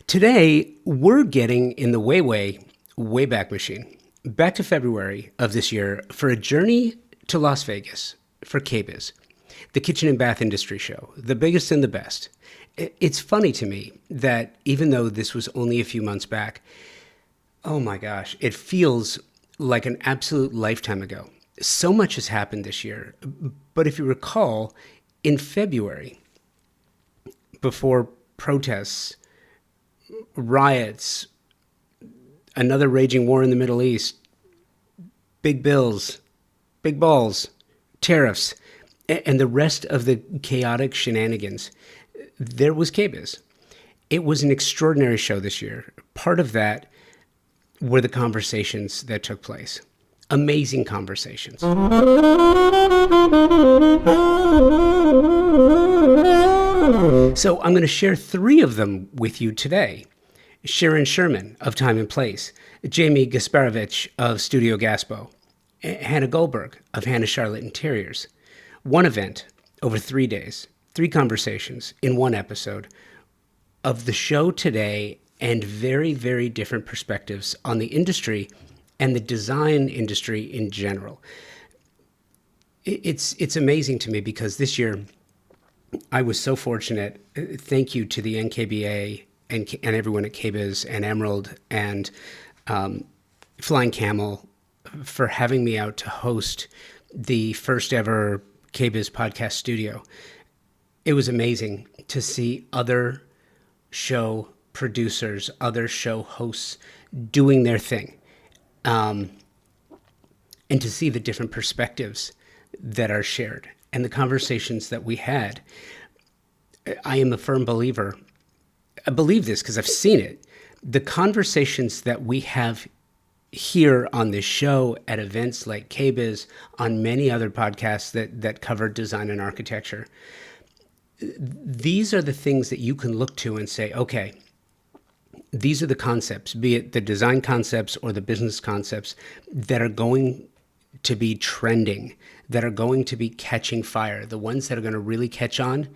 Today, we're getting in the way back machine, back to February of this year for a journey to Las Vegas for KBIS, the kitchen and bath industry show, the biggest and the best. It's funny to me that even though this was only a few months back, oh my gosh, it feels like an absolute lifetime ago. So much has happened this year. But if you recall, in February, before protests, riots, another raging war in the Middle East, big bills, big balls, tariffs, and the rest of the chaotic shenanigans, there was KBIS. It was an extraordinary show this year. Part of that were the conversations that took place. Amazing conversations. So I'm going to share three of them with you today. Sherman of Time and Place, Jamie Gasparovic of Studio Gaspo, Hannah Goldberg of Hannah Charlotte Interiors. One event over 3 days, 3 conversations in one episode of the show today, and very, very different perspectives on the industry and the design industry in general. It's amazing to me because this year I was so fortunate. Thank you to the NKBA and everyone at KBIS and Emerald and Flying Camel for having me out to host the first ever KBIS podcast studio. It was amazing to see other show producers, other show hosts doing their thing. And to see the different perspectives that are shared and the conversations that we had. I am a firm believer. I believe this because I've seen it. The conversations that we have here on this show at events like KBIS, on many other podcasts that cover design and architecture, these are the things that you can look to and say, okay, these are the concepts, be it the design concepts or the business concepts that are going to be trending, that are going to be catching fire, the ones that are going to really catch on.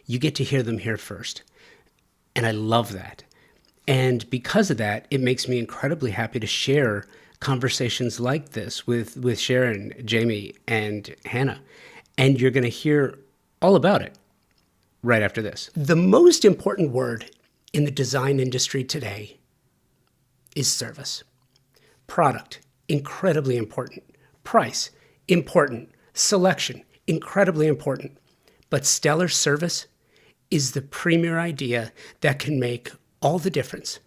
You get to hear them here first. And I love that. And because of that, it makes me incredibly happy to share conversations like this with Sharon, Jamie, and Hannah. And you're going to hear all about it right after this. The most important word in the design industry today is service. Product, incredibly important. Price, important. Selection, incredibly important. But stellar service is the premier idea that can make all the difference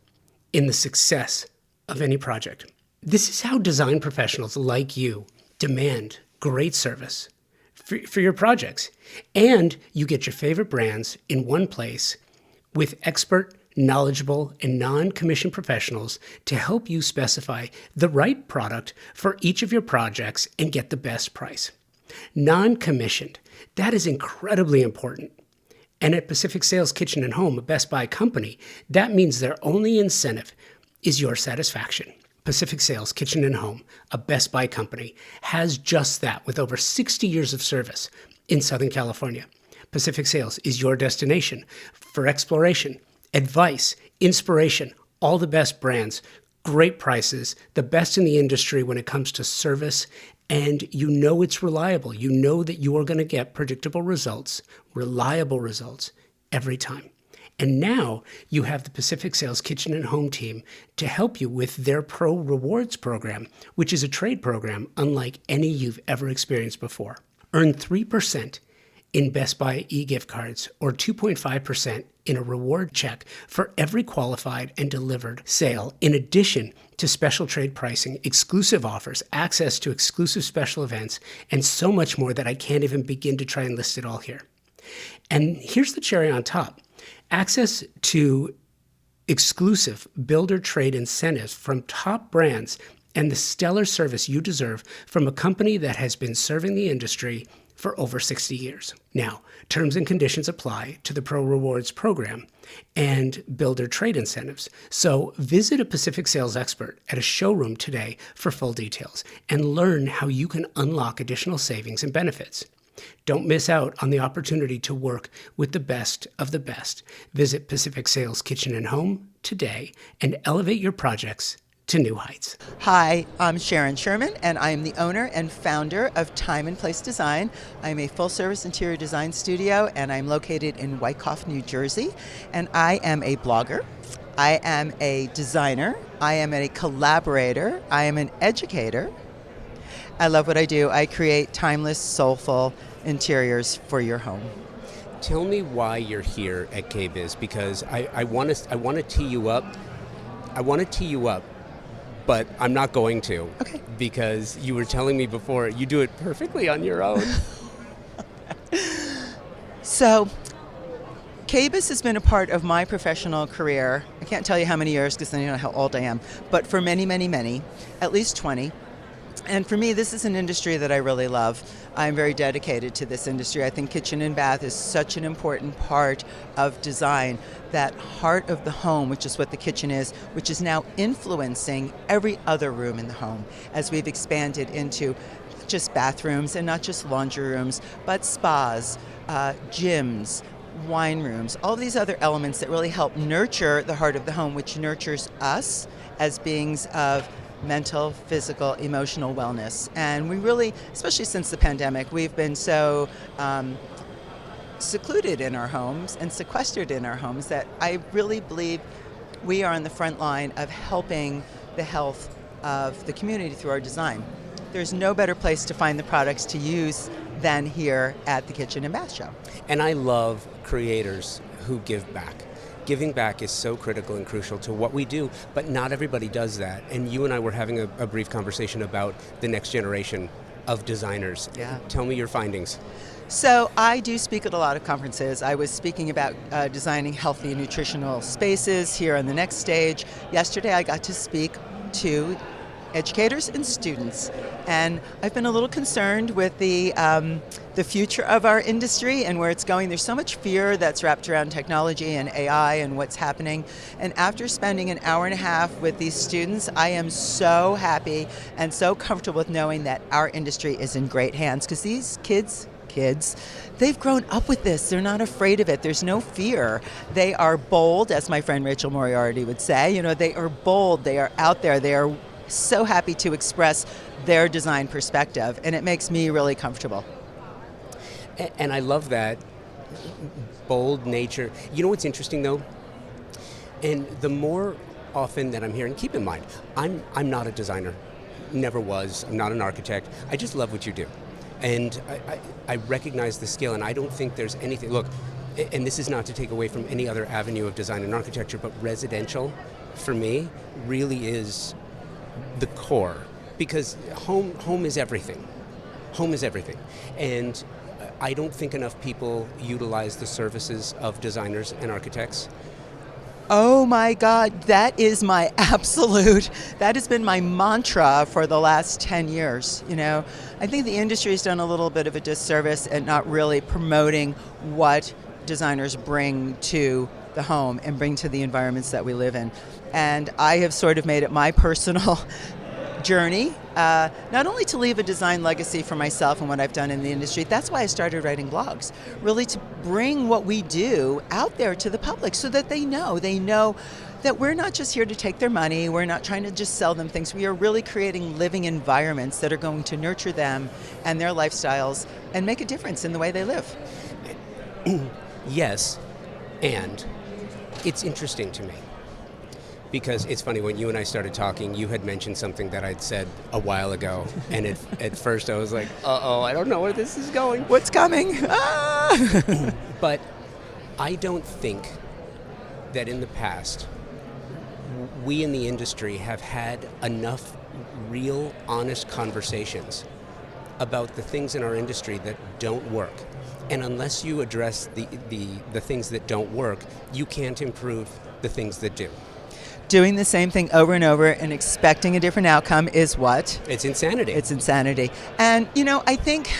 in the success of any project. This is how design professionals like you demand great service for your projects. And you get your favorite brands in one place with expert, knowledgeable, and non-commissioned professionals to help you specify the right product for each of your projects and get the best price. Non-commissioned, that is incredibly important. And at Pacific Sales Kitchen and Home, a Best Buy company, that means their only incentive is your satisfaction. Pacific Sales Kitchen and Home, a Best Buy company, has just that with over 60 years of service in Southern California. Pacific Sales is your destination for exploration, advice, inspiration, all the best brands, great prices, the best in the industry when it comes to service, and you know it's reliable. You know that you are going to get predictable results, reliable results every time. And now you have the Pacific Sales Kitchen and Home team to help you with their Pro Rewards program, which is a trade program unlike any you've ever experienced before. Earn 3% in Best Buy e-gift cards or 2.5% in a reward check for every qualified and delivered sale, in addition to special trade pricing, exclusive offers, access to exclusive special events, and so much more that I can't even begin to try and list it all here. And here's the cherry on top. Access to exclusive builder trade incentives from top brands and the stellar service you deserve from a company that has been serving the industry for over 60 years. Now, terms and conditions apply to the Pro Rewards program and builder trade incentives. So visit a Pacific Sales expert at a showroom today for full details and learn how you can unlock additional savings and benefits. Don't miss out on the opportunity to work with the best of the best. Visit Pacific Sales Kitchen and Home today and elevate your projects to new heights. Hi, I'm Sharon Sherman, and I am the owner and founder of Time and Place Design. I'm a full-service interior design studio, and I'm located in Wyckoff, New Jersey. And I am a blogger. I am a designer. I am a collaborator. I am an educator. I love what I do. I create timeless, soulful interiors for your home. Tell me why you're here at KBIS, because I want to tee you up. I want to tee you up, but I'm not going to. Okay. Because you were telling me before, you do it perfectly on your own. So, KBIS has been a part of my professional career. I can't tell you how many years because then you know how old I am, but for many, many, many, at least 20. And for me, this is an industry that I really love. I'm very dedicated to this industry. I think kitchen and bath is such an important part of design. That heart of the home, which is what the kitchen is, which is now influencing every other room in the home as we've expanded into just bathrooms and not just laundry rooms, but spas, gyms, wine rooms, all these other elements that really help nurture the heart of the home, which nurtures us as beings of mental, physical, emotional wellness. And we really, especially since the pandemic, we've been so secluded in our homes and sequestered in our homes that I really believe we are on the front line of helping the health of the community through our design. There's no better place to find the products to use than here at the Kitchen and Bath Show. And I love creators who give back. Giving back is so critical and crucial to what we do, but not everybody does that. And you and I were having a brief conversation about the next generation of designers. Yeah. Tell me your findings. So I do speak at a lot of conferences. I was speaking about designing healthy and nutritional spaces here on the next stage. Yesterday I got to speak to educators and students, and I've been a little concerned with the future of our industry and where it's going. There's so much fear that's wrapped around technology and AI and what's happening. And after spending an hour and a half with these students, I am so happy and so comfortable with knowing that our industry is in great hands, because these kids, they've grown up with this. They're not afraid of it. There's no fear. They are bold, as my friend Rachel Moriarty would say. You know, they are bold. They are out there. They are so happy to express their design perspective, and it makes me really comfortable. And I love that bold nature. You know what's interesting though? And the more often that I'm hearing, keep in mind, I'm not a designer, never was. I'm not an architect. I just love what you do. And I recognize the skill, and I don't think there's anything, look, and this is not to take away from any other avenue of design and architecture, but residential, for me, really is the core, because home is everything. Home is everything. And I don't think enough people utilize the services of designers and architects. Oh my God, that is my absolute, that has been my mantra for the last 10 years. You know, I think the industry has done a little bit of a disservice at not really promoting what designers bring to the home and bring to the environments that we live in. And I have sort of made it my personal journey, not only to leave a design legacy for myself and what I've done in the industry. That's why I started writing blogs, really to bring what we do out there to the public so that they know that we're not just here to take their money. We're not trying to just sell them things. We are really creating living environments that are going to nurture them and their lifestyles and make a difference in the way they live. Yes, and it's interesting to me, because it's funny, when you and I started talking, you had mentioned something that I'd said a while ago, and at first I was like, uh-oh, I don't know where this is going. What's coming? Ah! But I don't think that in the past, we in the industry have had enough real, honest conversations about the things in our industry that don't work. And unless you address the things that don't work, you can't improve the things that do. Doing the same thing over and over and expecting a different outcome is what? It's insanity. It's insanity. And, you know, I think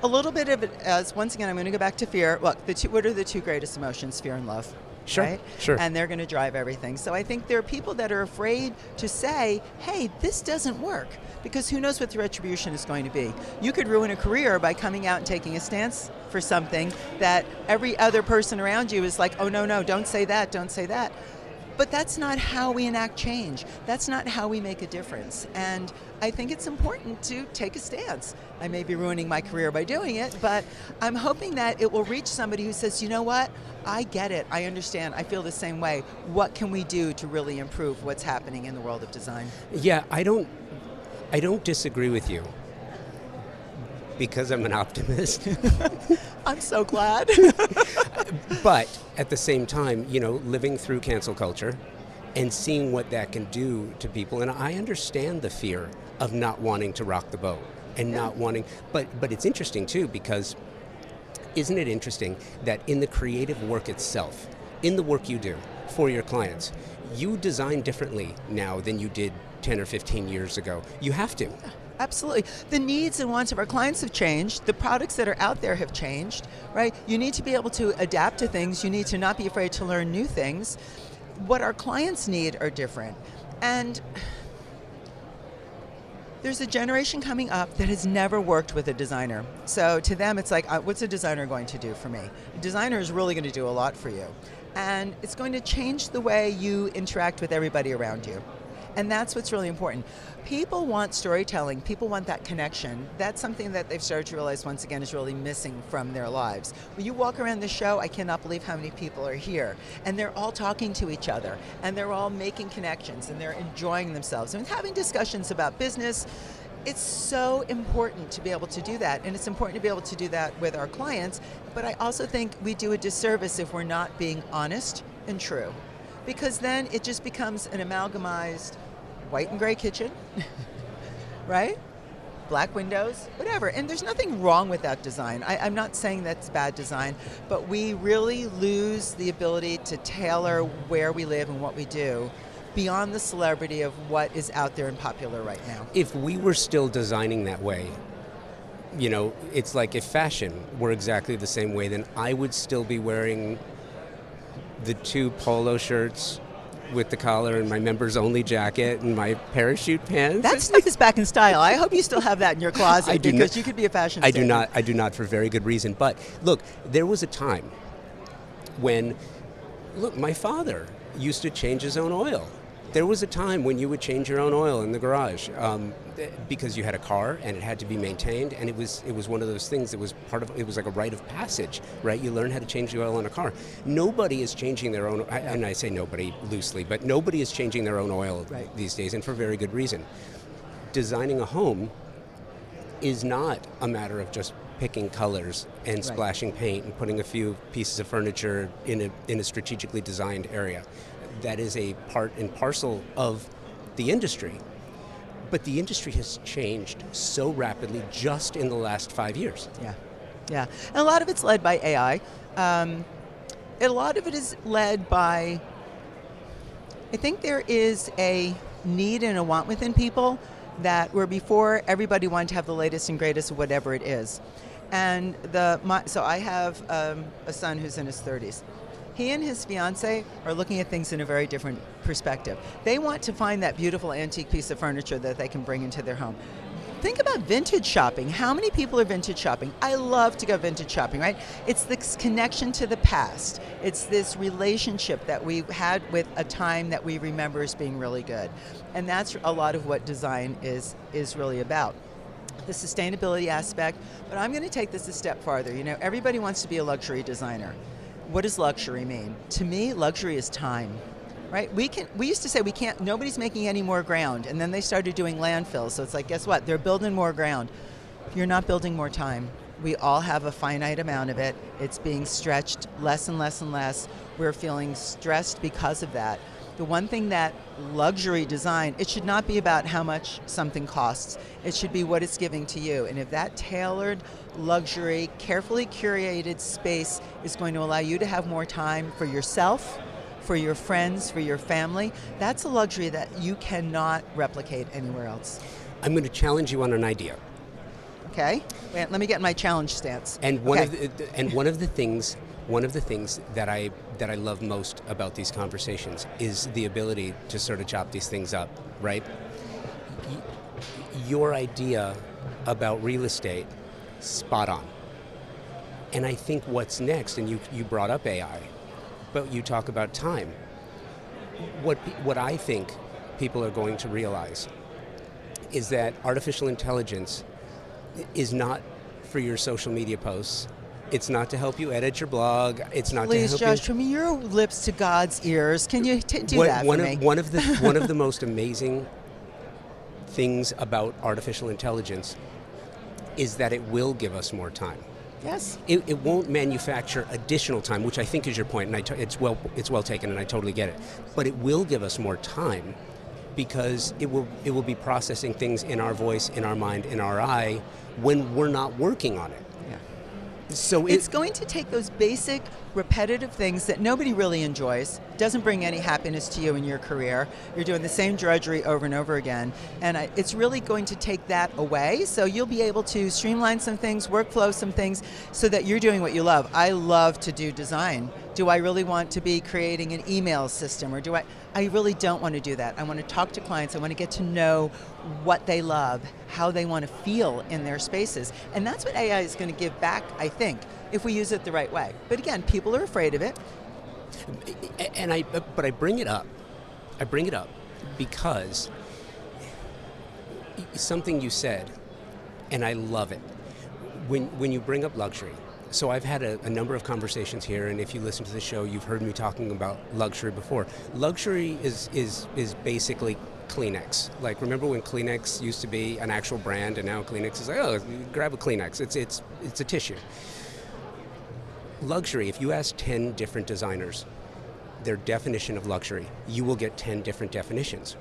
a little bit of it as, once again, I'm going to go back to fear. Look, what are the two greatest emotions, fear and love? Sure, right? sure. And they're going to drive everything. So I think there are people that are afraid to say, hey, this doesn't work, because who knows what the retribution is going to be. You could ruin a career by coming out and taking a stance for something that every other person around you is like, oh, no, don't say that, don't say that. But that's not how we enact change. That's not how we make a difference. And I think it's important to take a stance. I may be ruining my career by doing it, but I'm hoping that it will reach somebody who says, you know what, I get it, I understand, I feel the same way. What can we do to really improve what's happening in the world of design? Yeah, I don't disagree with you, because I'm an optimist. I'm so glad. But at the same time, living through cancel culture and seeing what that can do to people, and I understand the fear of not wanting to rock the boat and not wanting, but it's interesting too, because isn't it interesting that in the creative work itself, in the work you do for your clients, you design differently now than you did 10 or 15 years ago. You have to. Absolutely. The needs and wants of our clients have changed. The products that are out there have changed, right? You need to be able to adapt to things. You need to not be afraid to learn new things. What our clients need are different. And there's a generation coming up that has never worked with a designer. So to them, it's like, what's a designer going to do for me? A designer is really going to do a lot for you. And it's going to change the way you interact with everybody around you. And that's what's really important. People want storytelling. People want that connection. That's something that they've started to realize once again is really missing from their lives. When you walk around the show, I cannot believe how many people are here. And they're all talking to each other. And they're all making connections. And they're enjoying themselves. And having discussions about business. It's so important to be able to do that. And it's important to be able to do that with our clients. But I also think we do a disservice if we're not being honest and true. Because then it just becomes an amalgamized white and gray kitchen, right? Black windows, whatever. And there's nothing wrong with that design. I'm not saying that's bad design, but we really lose the ability to tailor where we live and what we do beyond the celebrity of what is out there and popular right now. If we were still designing that way, it's like if fashion were exactly the same way, then I would still be wearing the 2 polo shirts with the collar and my members only jacket and my parachute pants. That stuff is back in style. I hope you still have that in your closet because you could be a fashion statement. I do not for very good reason. But look, there was a time when, my father used to change his own oil. There was a time when you would change your own oil in the garage because you had a car and it had to be maintained, and it was one of those things that was it was like a rite of passage, right? You learn how to change the oil in a car. Nobody is changing their own, and I say nobody loosely, but nobody is changing their own oil these days, and for very good reason. Designing a home is not a matter of just picking colors and splashing paint and putting a few pieces of furniture in a strategically designed area. That is a part and parcel of the industry. But the industry has changed so rapidly just in the last 5 years. Yeah. And a lot of it's led by AI. And a lot of it is led by, I think there is a need and a want within people that where before everybody wanted to have the latest and greatest of whatever it is. And so I have a son who's in his 30s. He and his fiance are looking at things in a very different perspective. They want to find that beautiful antique piece of furniture that they can bring into their home. Think about vintage shopping. How many people are vintage shopping? I love to go vintage shopping, right? It's this connection to the past. It's this relationship that we had with a time that we remember as being really good. And that's a lot of what design is really about. The sustainability aspect, but I'm going to take this a step farther. Everybody wants to be a luxury designer. What does luxury mean? To me, luxury is time, right? We used to say nobody's making any more ground, and then they started doing landfills. So it's like, guess what? They're building more ground. You're not building more time. We all have a finite amount of it. It's being stretched less and less and less. We're feeling stressed because of that. The one thing that luxury design, it should not be about how much something costs. It should be what it's giving to you. And if that tailored luxury, carefully curated space is going to allow you to have more time for yourself, for your friends, for your family, that's a luxury that you cannot replicate anywhere else. I'm going to challenge you on an idea. Okay. Wait, let me get my challenge stance. And one of the things one of the things that I love most about these conversations is the ability to sort of chop these things up, right? Your idea about real estate, spot on. And I think what's next, and you brought up AI, but you talk about time. What I think people are going to realize is that artificial intelligence is not for your social media posts. It's not to help you edit your blog. It's not Please, to help Josh, from your lips to God's ears, can you do that for me? One of the most amazing things about artificial intelligence is that it will give us more time. Yes. It won't manufacture additional time, which I think is your point, and it's well taken, and I totally get it. But it will give us more time because it will be processing things in our voice, in our mind, in our eye when we're not working on it. Yeah. So it's going to take those basic, repetitive things that nobody really enjoys, doesn't bring any happiness to you in your career. You're doing the same drudgery over and over again, and it's really going to take that away, so you'll be able to streamline some things, workflow some things, so that you're doing what you love. I love to do design. Do I really want to be creating an email system, or do I really don't want to do that. I want to talk to clients. I want to get to know what they love, how they want to feel in their spaces. And that's what AI is going to give back, I think, if we use it the right way. But again, people are afraid of it. But I bring it up. I bring it up because something you said, and I love it. When you bring up luxury, so I've had a number of conversations here, and if you listen to the show, you've heard me talking about luxury before. Luxury is basically Kleenex. Like, remember when Kleenex used to be an actual brand, and now Kleenex is like, oh, grab a Kleenex. It's a tissue. Luxury, if you ask 10 different designers their definition of luxury, you will get 10 different definitions.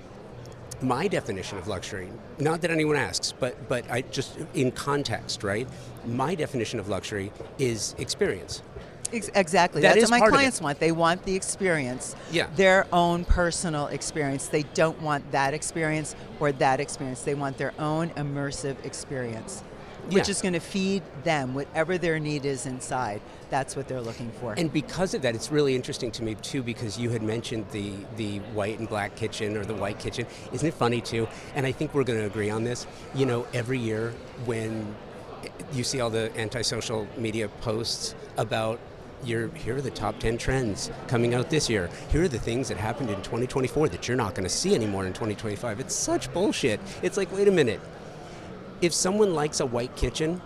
My definition of luxury, not that anyone asks, but I just, in context, right? My definition of luxury is experience. Exactly. That That's is what my part of clients it. want. They want the experience, Yeah. their own personal experience. They don't want that experience or that experience. They want their own immersive experience, which Yeah. is going to feed them whatever their need is inside. That's what they're looking for. And because of that, it's really interesting to me too, because you had mentioned the white and black kitchen, or the white kitchen. Isn't it funny too? And I think we're going to agree on this. You know, every year when you see all the anti-social media posts about here are the top 10 trends coming out this year. Here are the things that happened in 2024 that you're not going to see anymore in 2025. It's such bullshit. It's like, wait a minute. If someone likes a white kitchen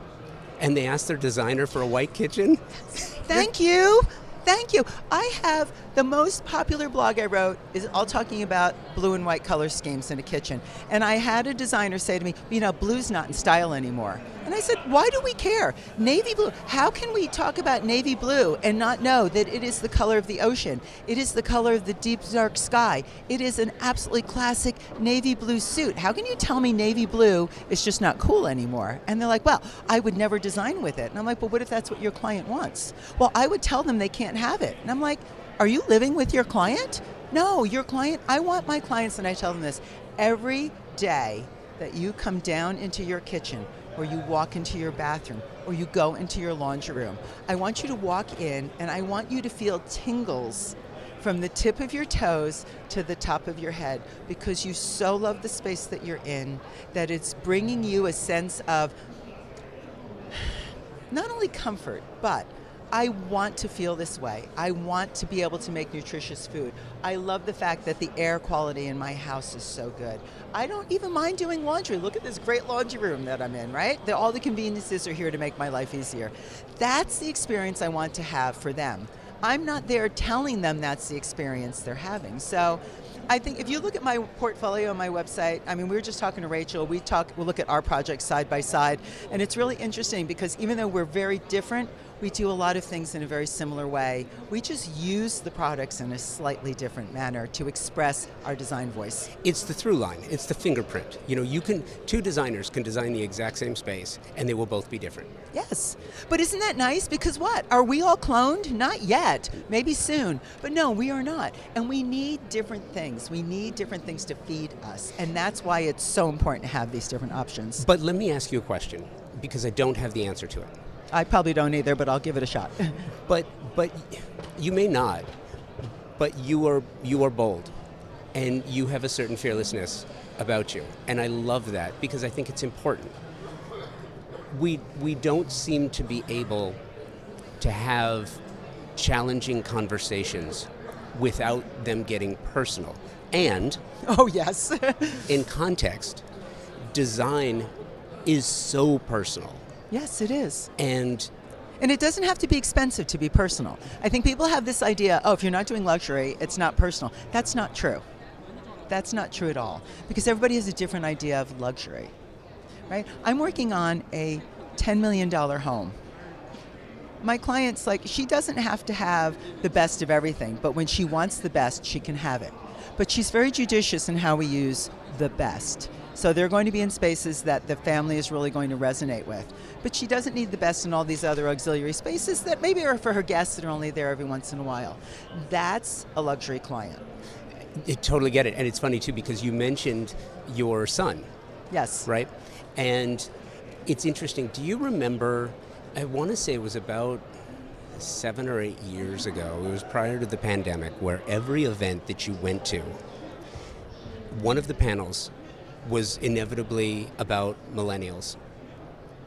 and they ask their designer for a white kitchen, Thank you. Thank you. I have the most popular blog I wrote is all talking about blue and white color schemes in a kitchen. And I had a designer say to me, you know, blue's not in style anymore. And I said, why do we care? Navy blue. How can we talk about navy blue and not know that it is the color of the ocean? It is the color of the deep, dark sky. It is an absolutely classic navy blue suit. How can you tell me navy blue is just not cool anymore? And they're like, well, I would never design with it. And I'm like, well, what if that's what your client wants? Well, I would tell them they can't have it. And I'm like, are you living with your client? No, your client, I want my clients, and I tell them this, every day that you come down into your kitchen, or you walk into your bathroom, or you go into your laundry room, I want you to walk in and I want you to feel tingles from the tip of your toes to the top of your head, because you so love the space that you're in, that it's bringing you a sense of not only comfort, but I want to feel this way. I want to be able to make nutritious food. I love the fact that the air quality in my house is so good. I don't even mind doing laundry. Look at this great laundry room that I'm in, right? All the conveniences are here to make my life easier. That's the experience I want to have for them. I'm not there telling them that's the experience they're having. So I think if you look at my portfolio on my website, I mean, we were just talking to Rachel, we look at our projects side by side, and it's really interesting because even though we're very different, we do a lot of things in a very similar way. We just use the products in a slightly different manner to express our design voice. it's the through line. It's the fingerprint. You know, two designers can design the exact same space, and they will both be different. Yes, but isn't that nice? Because what? Are we all cloned? Not yet. Maybe soon. But no, we are not. And we need different things. We need different things to feed us. And that's why it's so important to have these different options. But let me ask you a question, because I don't have the answer to it. I probably don't either, but I'll give it a shot. But you may not. But you are bold, and you have a certain fearlessness about you, and I love that because I think it's important. We don't seem to be able to have challenging conversations without them getting personal. And Oh, yes. in context, design is so personal. Yes, it is. And it doesn't have to be expensive to be personal. I think people have this idea, oh, if you're not doing luxury, it's not personal. That's not true. That's not true at all. Because everybody has a different idea of luxury, right? I'm working on a $10 million home. My client's like, she doesn't have to have the best of everything, but when she wants the best, she can have it. But she's very judicious in how we use the best. So they're going to be in spaces that the family is really going to resonate with. But she doesn't need the best in all these other auxiliary spaces that maybe are for her guests that are only there every once in a while. That's a luxury client. I totally get it. And it's funny, too, because you mentioned your son. Yes. Right? And it's interesting. Do you remember, I want to say it was about 7 or 8 years ago, it was prior to the pandemic, where every event that you went to, one of the panels was inevitably about millennials,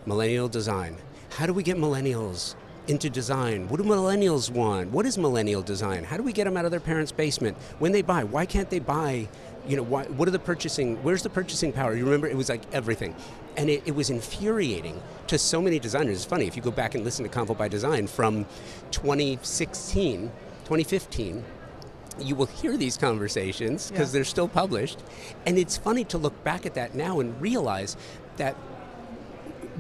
millennial design. How do we get millennials into design? What do millennials want? What is millennial design? How do we get them out of their parents' basement? When they buy, why can't they buy? What are the purchasing, where's the purchasing power? You remember, it was like everything. And it was infuriating to so many designers. It's funny, if you go back and listen to Convo by Design from 2016, 2015, you will hear these conversations because they're still published. And it's funny to look back at that now and realize that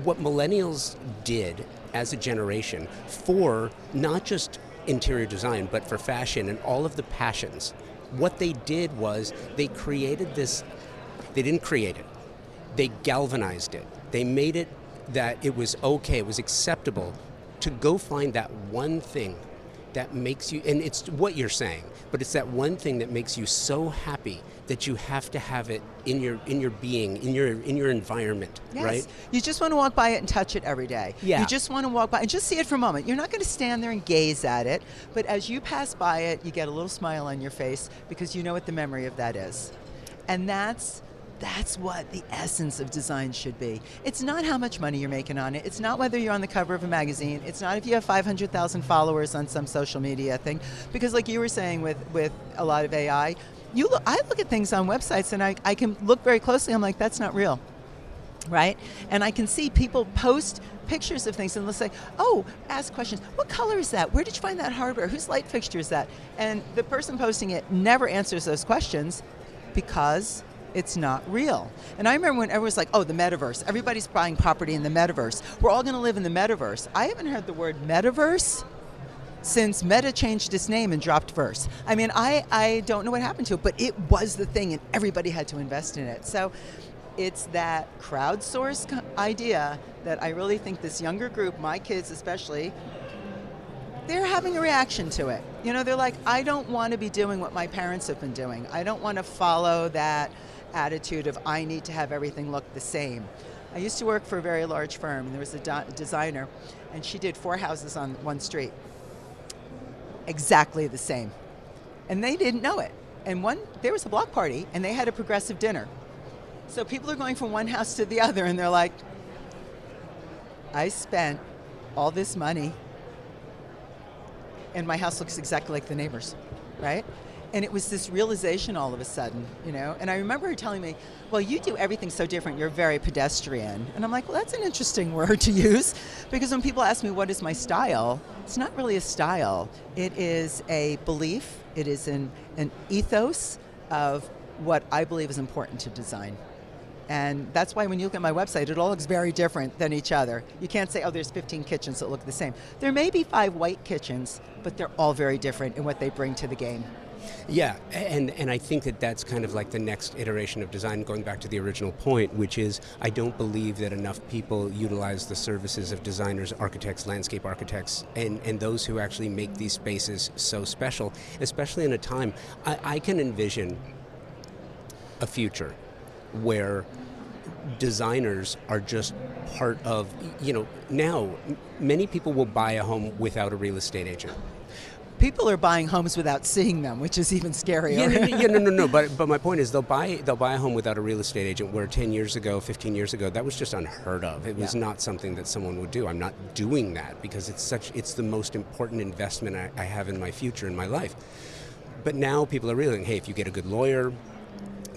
what millennials did as a generation for not just interior design, but for fashion and all of the passions, what they did was they created this, they didn't create it, they galvanized it. They made it that it was okay, it was acceptable to go find that one thing that makes you, and it's what you're saying, but it's that one thing that makes you so happy that you have to have it in your being, in your environment, yes. Right? You just want to walk by it and touch it every day. Yeah. You just want to walk by and just see it for a moment. You're not going to stand there and gaze at it, but as you pass by it, you get a little smile on your face because you know what the memory of that is. And that's what the essence of design should be. It's not how much money you're making on it. It's not whether you're on the cover of a magazine. It's not if you have 500,000 followers on some social media thing. Because like you were saying with a lot of AI, I look at things on websites and I can look very closely. I'm like, that's not real, right? And I can see people post pictures of things and they'll say, oh, ask questions. What color is that? Where did you find that hardware? Whose light fixture is that? And the person posting it never answers those questions because it's not real. And I remember when everyone was like, oh, the metaverse. Everybody's buying property in the metaverse. We're all going to live in the metaverse. I haven't heard the word metaverse since Meta changed its name and dropped verse. I mean, I don't know what happened to it, but it was the thing and everybody had to invest in it. So it's that crowdsourced idea that I really think this younger group, my kids especially, they're having a reaction to it. They're like, I don't want to be doing what my parents have been doing. I don't want to follow that attitude of I need to have everything look the same. I used to work for a very large firm, and there was a designer, and she did 4 houses on one street, exactly the same. And they didn't know it. And there was a block party, and they had a progressive dinner. So people are going from one house to the other, and they're like, I spent all this money, and my house looks exactly like the neighbors, right? And it was this realization all of a sudden, And I remember her telling me, well, you do everything so different. You're very pedestrian. And I'm like, well, that's an interesting word to use. Because when people ask me what is my style, it's not really a style. It is a belief. It is an ethos of what I believe is important to design. And that's why when you look at my website, it all looks very different than each other. You can't say, oh, there's 15 kitchens that look the same. There may be 5 white kitchens, but they're all very different in what they bring to the game. Yeah, and I think that's kind of like the next iteration of design, going back to the original point, which is I don't believe that enough people utilize the services of designers, architects, landscape architects, and those who actually make these spaces so special, especially in a time. I can envision a future where designers are just part of, now many people will buy a home without a real estate agent. People are buying homes without seeing them, which is even scarier. No. But my point is, they'll buy a home without a real estate agent. Where 10 years ago, 15 years ago, that was just unheard of. It was not something that someone would do. I'm not doing that because it's the most important investment I have in my future, in my life. But now people are realizing, hey, if you get a good lawyer,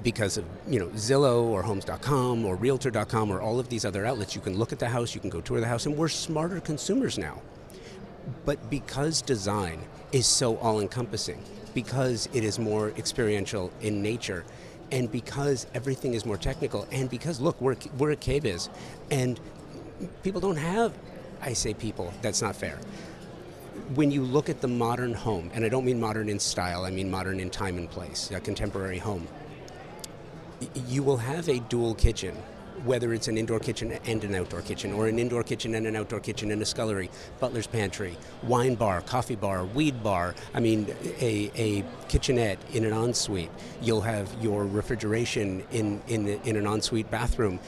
because of Zillow or Homes.com or Realtor.com or all of these other outlets, you can look at the house, you can go tour the house, and we're smarter consumers now. But because design is so all-encompassing, because it is more experiential in nature, and because everything is more technical, and because, look, we're at KBIS, and people don't have, I say people, that's not fair. When you look at the modern home, and I don't mean modern in style, I mean modern in time and place, a contemporary home, you will have a dual kitchen, whether it's an indoor kitchen and an outdoor kitchen, or an indoor kitchen and an outdoor kitchen and a scullery, butler's pantry, wine bar, coffee bar, weed bar, a kitchenette in an ensuite. You'll have your refrigeration in an ensuite bathroom.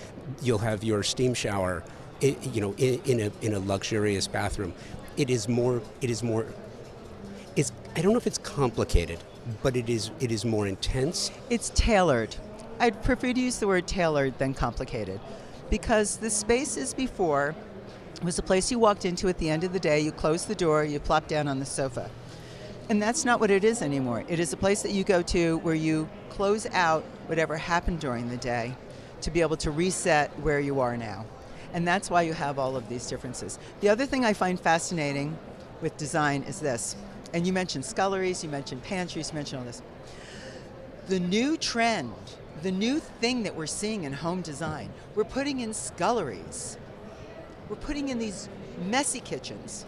You'll have your steam shower, in a luxurious bathroom. It is more, I don't know if it's complicated, but it is more intense. It's tailored. I'd prefer to use the word tailored than complicated, because the spaces before was a place you walked into at the end of the day, you closed the door, you plopped down on the sofa. And that's not what it is anymore. It is a place that you go to where you close out whatever happened during the day to be able to reset where you are now. And that's why you have all of these differences. The other thing I find fascinating with design is this, and you mentioned sculleries, you mentioned pantries, you mentioned all this. The new trend, the new thing that we're seeing in home design, we're putting in sculleries. We're putting in these messy kitchens.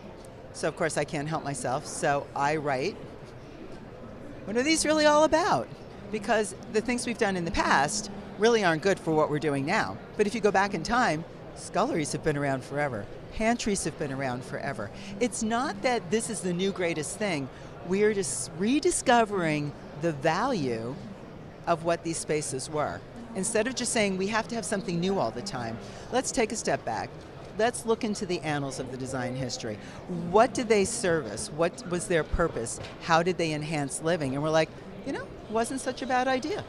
So of course I can't help myself, so I write, what are these really all about? Because the things we've done in the past really aren't good for what we're doing now. But if you go back in time, sculleries have been around forever. Pantries have been around forever. It's not that this is the new greatest thing. We're just rediscovering the value of what these spaces were. Instead of just saying we have to have something new all the time, let's take a step back. Let's look into the annals of the design history. What did they service? What was their purpose? How did they enhance living? And we're like, it wasn't such a bad idea.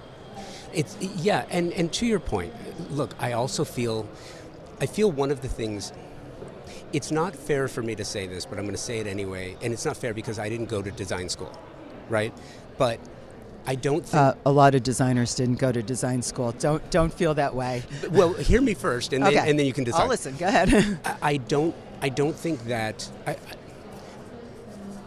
And to your point, look, I feel one of the things, it's not fair for me to say this, but I'm going to say it anyway, and it's not fair because I didn't go to design school, right? But I don't think... a lot of designers didn't go to design school. Don't feel that way. Well, hear me first, and then you can decide. I'll listen. Go ahead. I don't think that...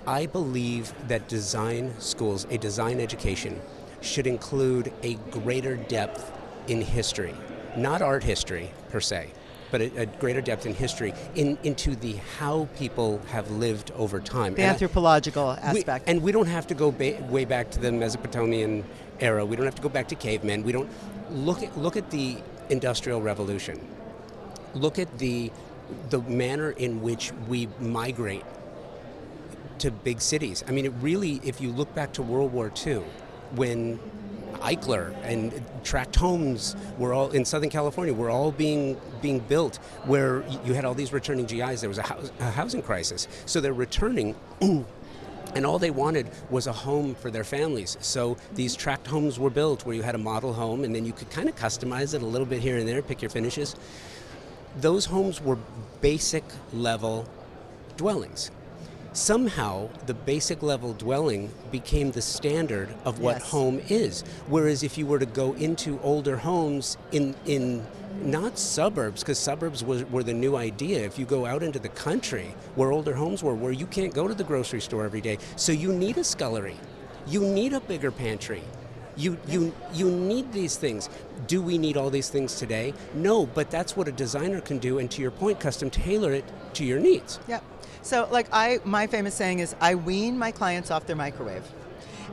I believe that design schools, a design education, should include a greater depth in history. Not art history, per se, but a greater depth in history into the how people have lived over time. The anthropological aspect. And we don't have to go way back to the Mesopotamian era. We don't have to go back to cavemen. We don't look at the Industrial Revolution. Look at the manner in which we migrate to big cities. I mean, it really, if you look back to World War II, when Eichler and tract homes were all in Southern California, were all being built, where you had all these returning GIs. There was a housing crisis, so they're returning, and all they wanted was a home for their families. So these tract homes were built, where you had a model home, and then you could kind of customize it a little bit here and there, pick your finishes. Those homes were basic level dwellings. Somehow, the basic level dwelling became the standard of what home is. Whereas if you were to go into older homes in not suburbs, because suburbs were the new idea. If you go out into the country, where older homes were, where you can't go to the grocery store every day, so you need a scullery, you need a bigger pantry. You need these things. Do we need all these things today? No, but that's what a designer can do, and to your point, custom tailor it to your needs. Yeah. So my famous saying is, I wean my clients off their microwave.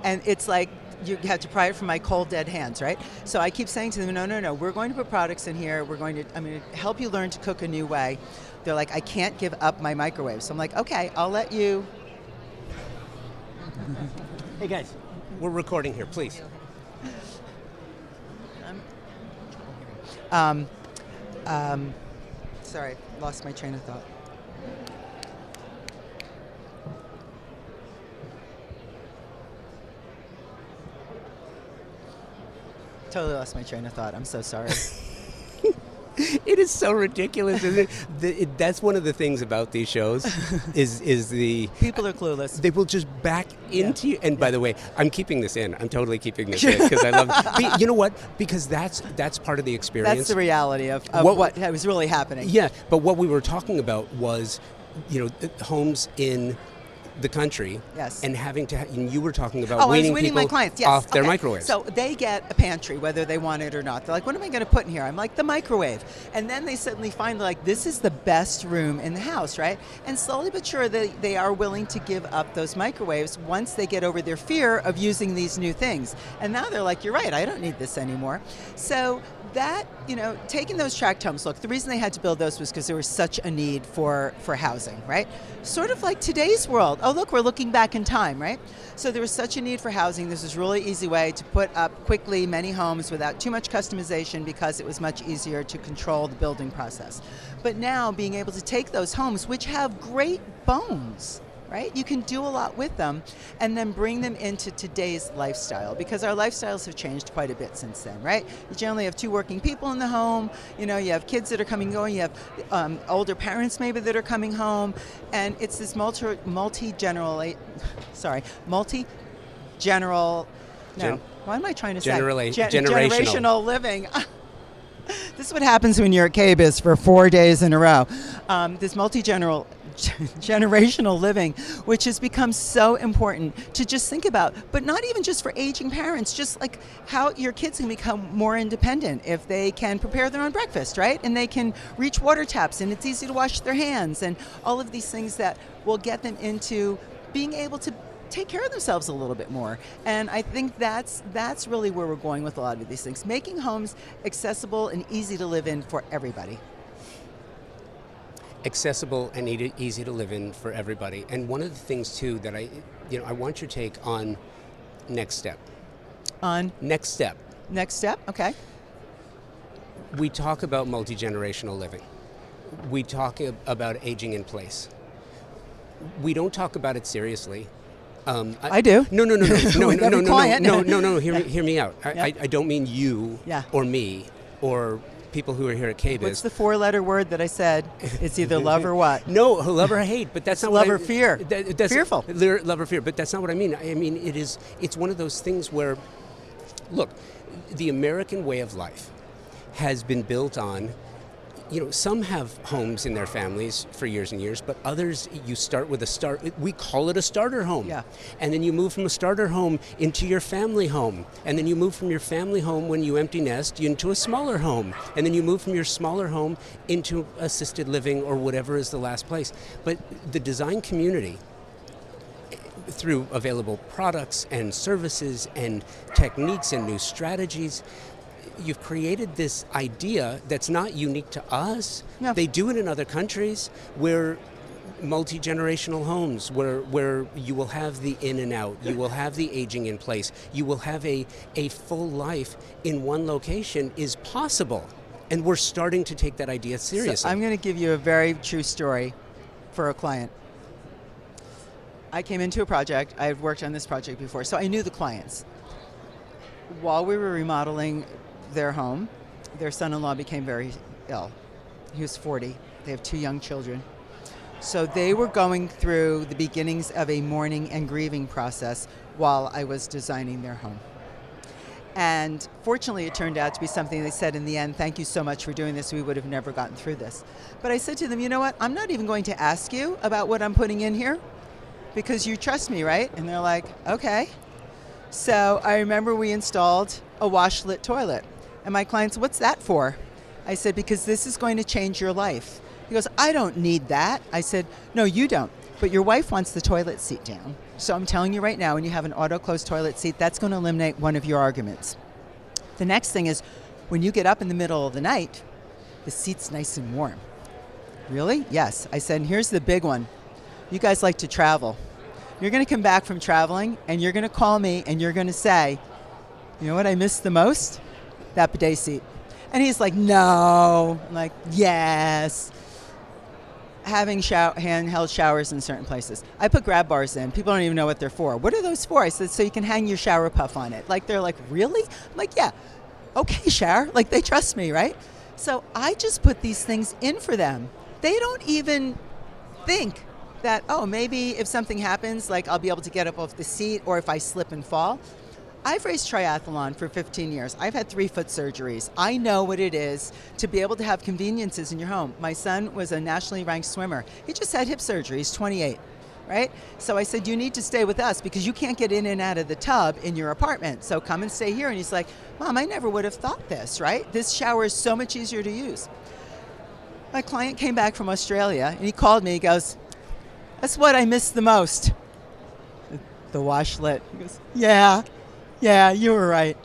And it's like, you have to pry it from my cold, dead hands, right? So I keep saying to them, no, we're going to put products in here. I'm going to help you learn to cook a new way. They're like, I can't give up my microwave. So I'm like, okay, I'll let you. Hey guys, we're recording here, please. Sorry, lost my train of thought. Totally lost my train of thought. I'm so sorry. It is so ridiculous, isn't it? That's one of the things about these shows is the People are clueless. they will just back into you. And by the way, I'm keeping this in. I'm totally keeping this in because I love it. You know what? Because that's part of the experience. That's the reality of what was really happening. Yeah, but what we were talking about was, homes in the country, yes, and having to. And you were talking about I was weaning weaning people my clients, yes. off their Okay. microwaves. So they get a pantry, whether they want it or not. They're like, "What am I going to put in here?" I'm like, "The microwave." And then they suddenly find like, "This is the best room in the house," right? And slowly but sure, they are willing to give up those microwaves once they get over their fear of using these new things. And now they're like, "You're right. I don't need this anymore." So that, taking those tract homes, look, the reason they had to build those was because there was such a need for housing, right? Sort of like today's world. Oh, look, we're looking back in time, right? So there was such a need for housing. This was a really easy way to put up quickly many homes without too much customization because it was much easier to control the building process. But now being able to take those homes, which have great bones, right? You can do a lot with them and then bring them into today's lifestyle because our lifestyles have changed quite a bit since then, right? You generally have 2 working people in the home, you have kids that are coming and going, you have older parents maybe that are coming home, and it's this multi-general, why am I trying to say? Generational living. This is what happens when you're at KBIS for 4 days in a row. This generational living, which has become so important to just think about, but not even just for aging parents, just like how your kids can become more independent if they can prepare their own breakfast, right? And they can reach water taps and it's easy to wash their hands and all of these things that will get them into being able to take care of themselves a little bit more. And I think that's really where we're going with a lot of these things, making homes accessible and easy to live in for everybody. Accessible and easy to live in for everybody. And one of the things too that I want your take on next step. On? Next step. Next step, okay. We talk about multi-generational living. We talk about aging in place. We don't talk about it seriously. I do. No. Hear me out. Yeah. I don't mean you or me or people who are here at KBIS. What's the 4-letter word that I said? It's either love or what? No, love or hate, but that's not love what or fear. Fearful. Love or fear, but that's not what I mean. I mean, it's one of those things where, look, the American way of life has been built on, some have homes in their families for years and years, but others, you start with we call it a starter home. Yeah. And then you move from a starter home into your family home. And then you move from your family home when you empty nest into a smaller home. And then you move from your smaller home into assisted living or whatever is the last place. But the design community, through available products and services and techniques and new strategies, you've created this idea that's not unique to us. No. They do it in other countries where multi-generational homes, where you will have the in and out, you will have the aging in place, you will have a full life in one location is possible. And we're starting to take that idea seriously. So I'm going to give you a very true story for a client. I came into a project, I had worked on this project before, so I knew the clients. While we were remodeling their home, their son-in-law became very ill. He was 40. They have 2 young children. So they were going through the beginnings of a mourning and grieving process while I was designing their home. And fortunately, it turned out to be something they said in the end, "Thank you so much for doing this. We would have never gotten through this." But I said to them, "You know what? I'm not even going to ask you about what I'm putting in here because you trust me, right?" And they're like, "Okay." So I remember we installed a washlet toilet. And my clients, "What's that for?" I said, "Because this is going to change your life." He goes, "I don't need that." I said, "No, you don't. But your wife wants the toilet seat down. So I'm telling you right now, when you have an auto-close toilet seat, that's going to eliminate one of your arguments. The next thing is, when you get up in the middle of the night, the seat's nice and warm." "Really?" "Yes." I said, "And here's the big one. You guys like to travel. You're going to come back from traveling, and you're going to call me, and you're going to say, 'You know what I miss the most? That bidet seat.' And he's like, no. I'm like, yes. Having handheld showers in certain places. I put grab bars in. People don't even know what they're for. What are those for? I said, so you can hang your shower puff on it. Like, they're like, really? I'm like, yeah. Okay, shower. Like, they trust me, right? So I just put these things in for them. They don't even think that, oh, maybe if something happens, like I'll be able to get up off the seat, or if I slip and fall. I've raced triathlon for 15 years. I've had 3 foot surgeries. I know what it is to be able to have conveniences in your home. My son was a nationally ranked swimmer. He just had hip surgery. He's 28, right? So I said, you need to stay with us because you can't get in and out of the tub in your apartment. So come and stay here. And he's like, Mom, I never would have thought this, right? This shower is so much easier to use. My client came back from Australia and he called me. He goes, that's what I miss the most. The washlet. He goes, yeah, you were right.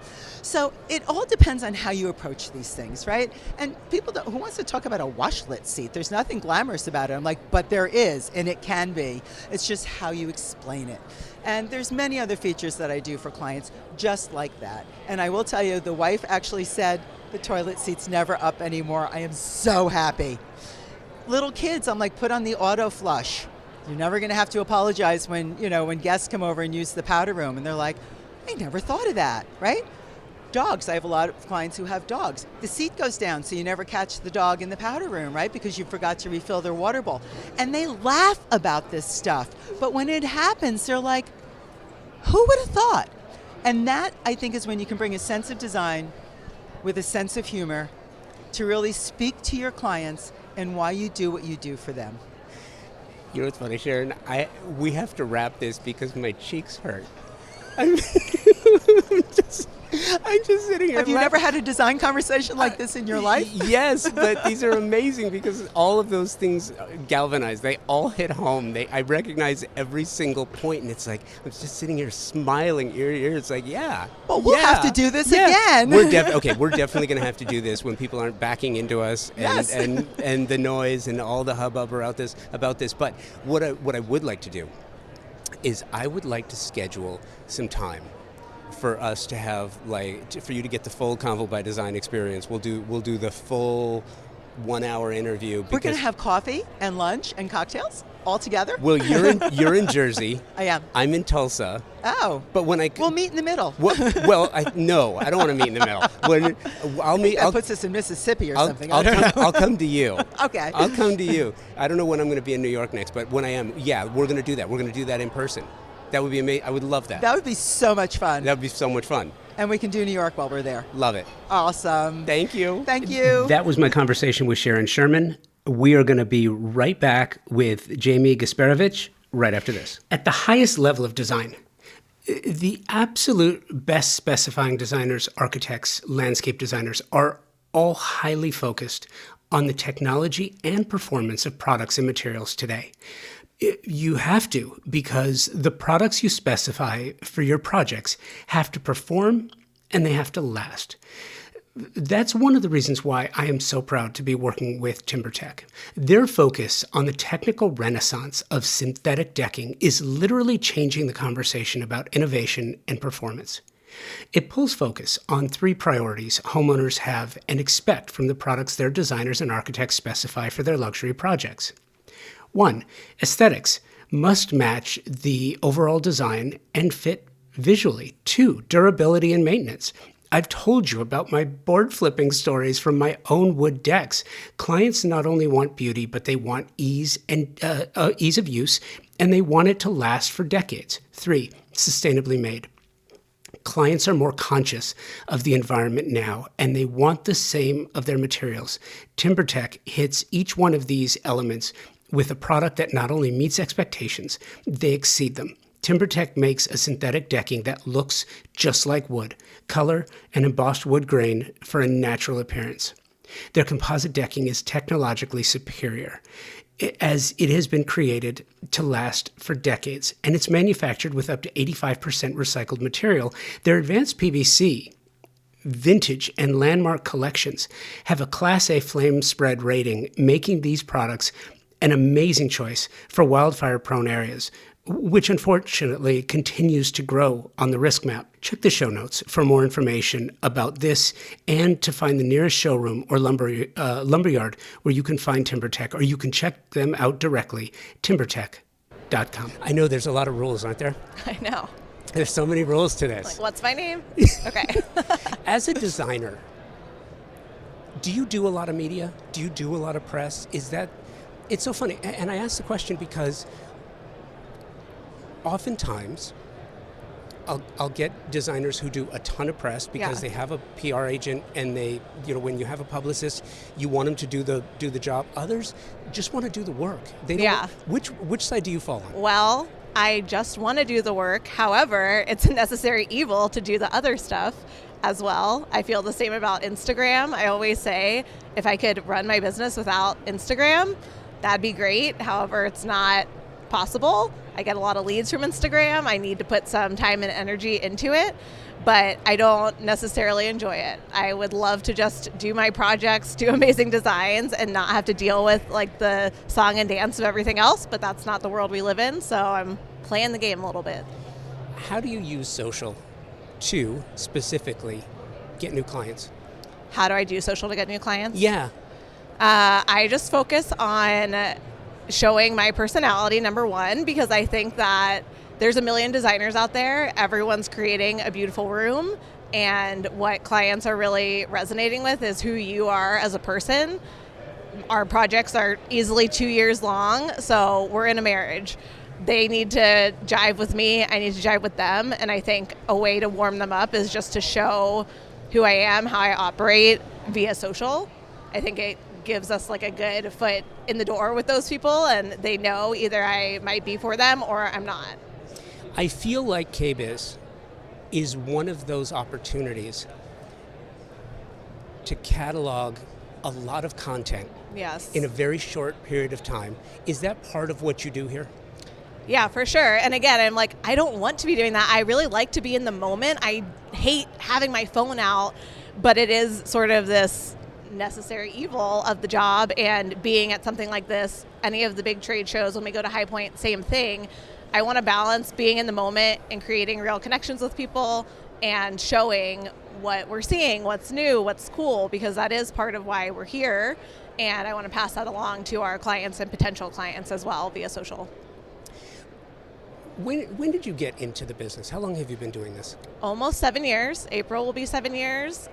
So it all depends on how you approach these things, right? And people who wants to talk about a washlet seat? There's nothing glamorous about it. I'm like, but there is, and it can be. It's just how you explain it. And there's many other features that I do for clients just like that. And I will tell you, the wife actually said the toilet seat's never up anymore. I am so happy. Little kids, I'm like, put on the auto flush. You're never going to have to apologize when guests come over and use the powder room. And they're like, I never thought of that, right? Dogs, I have a lot of clients who have dogs. The seat goes down so you never catch the dog in the powder room, right? Because you forgot to refill their water bowl. And they laugh about this stuff. But when it happens, they're like, who would have thought? And that, I think, is when you can bring a sense of design with a sense of humor to really speak to your clients and why you do what you do for them. You know what's funny, Sharon? We have to wrap this because my cheeks hurt. I'm just sitting here. Have you never had a design conversation like this in your life? Yes, but these are amazing because all of those things galvanize. They all hit home. I recognize every single point, and it's like I'm just sitting here smiling ear to ear. It's like, yeah. Well, we'll have to do this again. We're definitely going to have to do this when people aren't backing into us and the noise and all the hubbub about this. But what I would like to do is I would like to schedule some time for us to have, for you to get the full Convo by Design experience. We'll do the full 1 hour interview. We're going to have coffee and lunch and cocktails all together. Well, you're in Jersey. I am. I'm in Tulsa. Oh. But when we'll meet in the middle. I don't want to meet in the middle. That puts us in Mississippi or something. I'll come to you. Okay. I'll come to you. I don't know when I'm going to be in New York next, but when I am, we're going to do that. We're going to do that in person. That would be amazing. I would love that. That would be so much fun. That would be so much fun. And we can do New York while we're there. Love it. Awesome. Thank you. Thank you. That was my conversation with Sharon Sherman. We are going to be right back with Jamie Gasparovic right after this. At the highest level of design, the absolute best specifying designers, architects, landscape designers are all highly focused on the technology and performance of products and materials today. You have to, because the products you specify for your projects have to perform and they have to last. That's one of the reasons why I am so proud to be working with TimberTech. Their focus on the technical renaissance of synthetic decking is literally changing the conversation about innovation and performance. It pulls focus on 3 priorities homeowners have and expect from the products their designers and architects specify for their luxury projects. 1, aesthetics must match the overall design and fit visually. 2, durability and maintenance. I've told you about my board flipping stories from my own wood decks. Clients not only want beauty, but they want ease of use, and they want it to last for decades. 3, sustainably made. Clients are more conscious of the environment now, and they want the same of their materials. TimberTech hits each one of these elements with a product that not only meets expectations, they exceed them. TimberTech makes a synthetic decking that looks just like wood, color and embossed wood grain for a natural appearance. Their composite decking is technologically superior, as it has been created to last for decades, and it's manufactured with up to 85% recycled material. Their advanced PVC, vintage, and landmark collections have a Class A flame spread rating, making these products an amazing choice for wildfire-prone areas. which unfortunately continues to grow on the risk map. Check the show notes for more information about this and to find the nearest showroom or lumberyard where you can find TimberTech, or you can check them out directly, timbertech.com. I know there's a lot of rules, aren't there? I know. There's so many rules to this. Like, what's my name? Okay. As a designer, do you do a lot of media? Do you do a lot of press? It's so funny. And I ask the question because oftentimes I'll get designers who do a ton of press because they have a PR agent, and when you have a publicist, you want them to do the job. Others just want to do the work. They don't. Which side do you fall on? Well, I just want to do the work. However, it's a necessary evil to do the other stuff as well. I feel the same about Instagram. I always say if I could run my business without Instagram, that'd be great. However, it's not possible. I get a lot of leads from Instagram. I need to put some time and energy into it, but I don't necessarily enjoy it. I would love to just do my projects, do amazing designs, and not have to deal with like the song and dance of everything else, but that's not the world we live in, so I'm playing the game a little bit. How do you use social to specifically get new clients? How do I do social to get new clients? Yeah. I just focus on showing my personality, number one, because I think that there's a million designers out there. Everyone's creating a beautiful room, and what clients are really resonating with is who you are as a person. Our projects are easily 2 years long, so we're in a marriage. They need to jive with me, I need to jive with them, and I think a way to warm them up is just to show who I am, how I operate via social. I think it gives us like a good foot in the door with those people, and they know either I might be for them or I'm not. I feel like KBIS is one of those opportunities to catalog a lot of content in a very short period of time. Is that part of what you do here? Yeah, for sure. And again, I'm like, I don't want to be doing that. I really like to be in the moment. I hate having my phone out, but it is sort of this necessary evil of the job, and being at something like this, any of the big trade shows, when we go to High Point, same thing. I want to balance being in the moment and creating real connections with people and showing what we're seeing, what's new, what's cool, because that is part of why we're here, and I want to pass that along to our clients and potential clients as well via social. When did you get into the business? How long have you been doing this? Almost 7 years. April will be 7 years.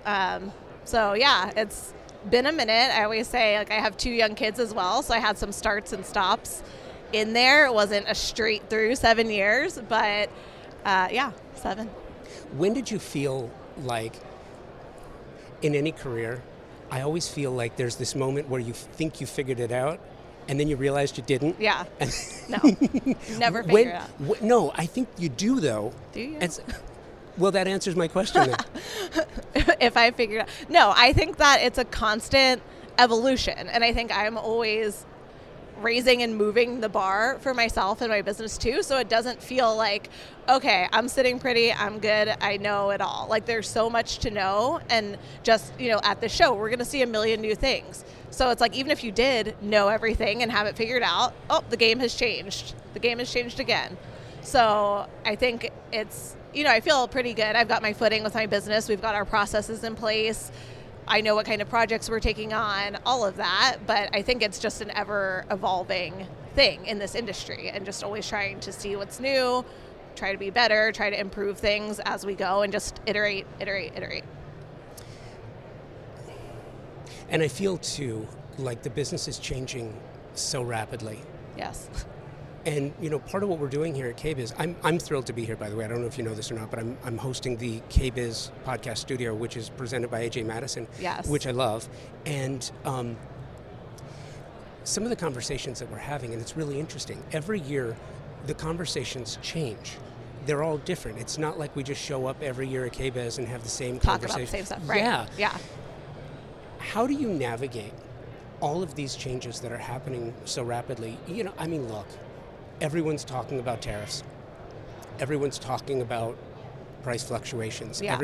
So yeah, it's been a minute. I always say, like, I have 2 young kids as well, so I had some starts and stops in there. It wasn't a straight through 7 years, but 7. When did you feel like, in any career, I always feel like there's this moment where you think you figured it out, and then you realized you didn't? Yeah. No. Never figured it out. No, I think you do, though. Do you? Well, that answers my question then. If I figured out. No, I think that it's a constant evolution. And I think I'm always raising and moving the bar for myself and my business too. So it doesn't feel like, okay, I'm sitting pretty, I'm good, I know it all. Like, there's so much to know. And just, at the show, we're going to see a million new things. So it's like, even if you did know everything and have it figured out, the game has changed. The game has changed again. So I think it's, I feel pretty good. I've got my footing with my business. We've got our processes in place. I know what kind of projects we're taking on, all of that. But I think it's just an ever evolving thing in this industry, and just always trying to see what's new, try to be better, try to improve things as we go, and just iterate. And I feel too like the business is changing so rapidly. Yes. And part of what we're doing here at KBIS, I'm thrilled to be here, by the way. I don't know if you know this or not, but I'm hosting the KBIS podcast studio, which is presented by AJ Madison, yes, which I love. And some of the conversations that we're having, and it's really interesting. Every year, the conversations change. They're all different. It's not like we just show up every year at KBIS and have the same conversation. Talk about the same stuff, right? Yeah. How do you navigate all of these changes that are happening so rapidly? Look. Everyone's talking about tariffs. Everyone's talking about price fluctuations. Yeah.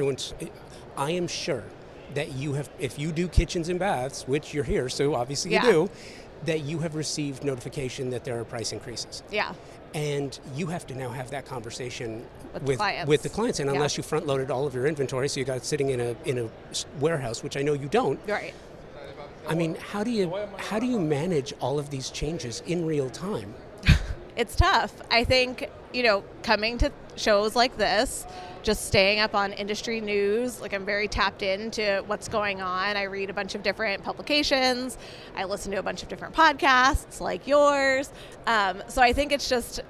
I am sure that if you do kitchens and baths, which you're here, so obviously yeah, you do, that you have received notification that there are price increases. Yeah. And you have to now have that conversation With the clients. And unless you front loaded all of your inventory, so you got it sitting in a warehouse, which I know you don't. Right. I mean, how do you manage all of these changes in real time? It's tough. I think, coming to shows like this, just staying up on industry news, like I'm very tapped into what's going on. I read a bunch of different publications. I listen to a bunch of different podcasts like yours. So I think it's just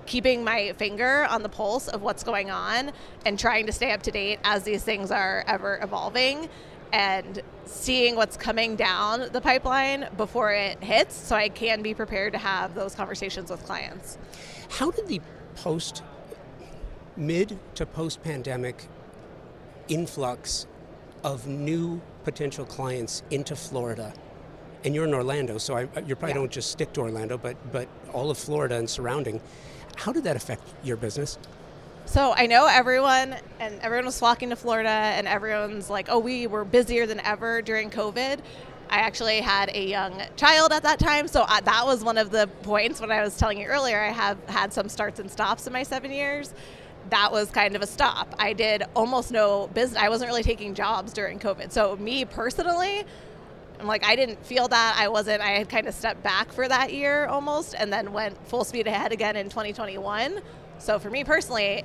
keeping my finger on the pulse of what's going on and trying to stay up to date as these things are ever evolving, and seeing what's coming down the pipeline before it hits, so I can be prepared to have those conversations with clients. How did the mid to post-pandemic influx of new potential clients into Florida, and you're in Orlando, so you probably don't just stick to Orlando, but all of Florida and surrounding, how did that affect your business? So I know everyone was flocking to Florida, and everyone's like, oh, we were busier than ever during COVID. I actually had a young child at that time, so that was one of the points when I was telling you earlier, I have had some starts and stops in my 7 years. That was kind of a stop. I did almost no business. I wasn't really taking jobs during COVID. So me personally, I'm like, I didn't feel that. I had kind of stepped back for that year almost, and then went full speed ahead again in 2021. So for me personally,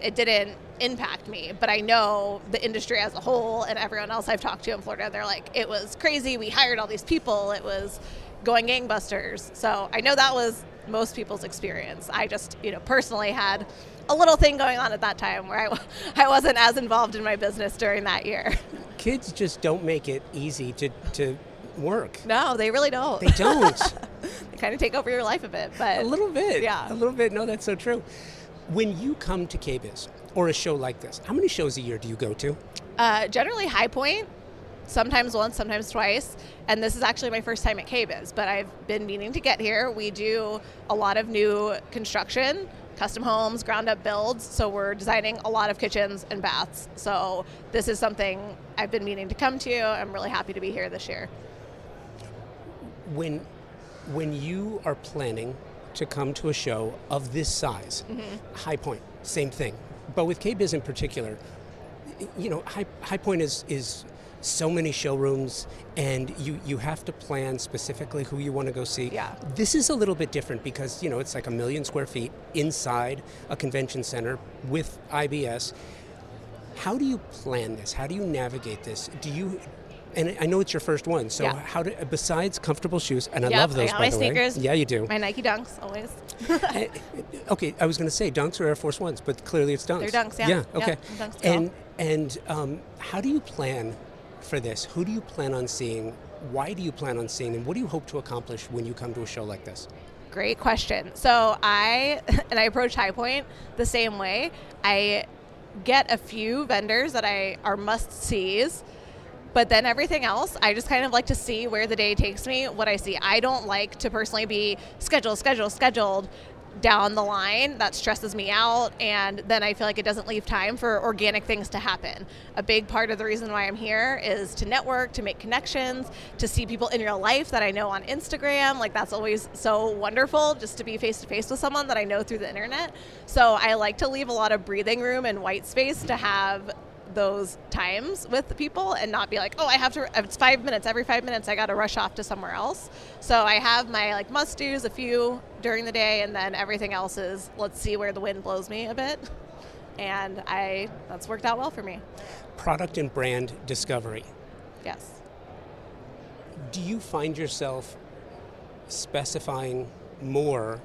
it didn't impact me, but I know the industry as a whole and everyone else I've talked to in Florida, they're like, it was crazy. We hired all these people. It was going gangbusters. So I know that was most people's experience. I just, personally had a little thing going on at that time where I wasn't as involved in my business during that year. Kids just don't make it easy to work. No, they really don't. They don't. They kind of take over your life a bit, but a little bit. Yeah. A little bit. No, that's so true. When you come to KBIS or a show like this, how many shows a year do you go to? Generally High Point, sometimes once, sometimes twice. And this is actually my first time at KBIS, but I've been meaning to get here. We do a lot of new construction, custom homes, ground up builds. So we're designing a lot of kitchens and baths. So this is something I've been meaning to come to. I'm really happy to be here this year. When you are planning to come to a show of this size, High Point, same thing. But with KBIS in particular, High Point is so many showrooms, and you have to plan specifically who you want to go see. Yeah. This is a little bit different because, it's like 1 million square feet inside a convention center with IBS. How do you plan this? How do you navigate this? And I know it's your first one, so besides comfortable shoes, and I love those, by the way. Sneakers. Yeah, you do. My Nike Dunks, always. Okay, I was going to say Dunks or Air Force Ones, but clearly it's Dunks. They're Dunks, yeah. Yeah, okay. Yeah, Dunks and how do you plan for this? Who do you plan on seeing? Why do you plan on seeing them? What do you hope to accomplish when you come to a show like this? Great question. So I approach High Point the same way. I get a few vendors that are must-sees, but then everything else, I just kind of like to see where the day takes me, what I see. I don't like to personally be scheduled down the line. That stresses me out, and then I feel like it doesn't leave time for organic things to happen. A big part of the reason why I'm here is to network, to make connections, to see people in real life that I know on Instagram. Like, that's always so wonderful, just to be face-to-face with someone that I know through the internet. So I like to leave a lot of breathing room and white space to have those times with the people and not be like, oh, it's 5 minutes, every 5 minutes I got to rush off to somewhere else. So I have my must-dos, a few during the day, and then everything else is, let's see where the wind blows me a bit. And that's worked out well for me. Product and brand discovery. Yes. Do you find yourself specifying more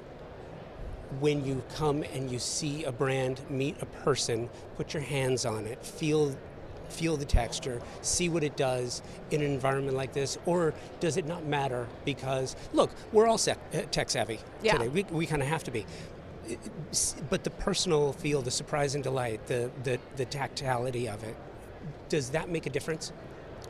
when you come and you see a brand, meet a person, put your hands on it, feel the texture, see what it does in an environment like this? Or does it not matter because, look, we're all tech savvy today. We kind of have to be. But the personal feel, the surprise and delight, the tactility of it, does that make a difference?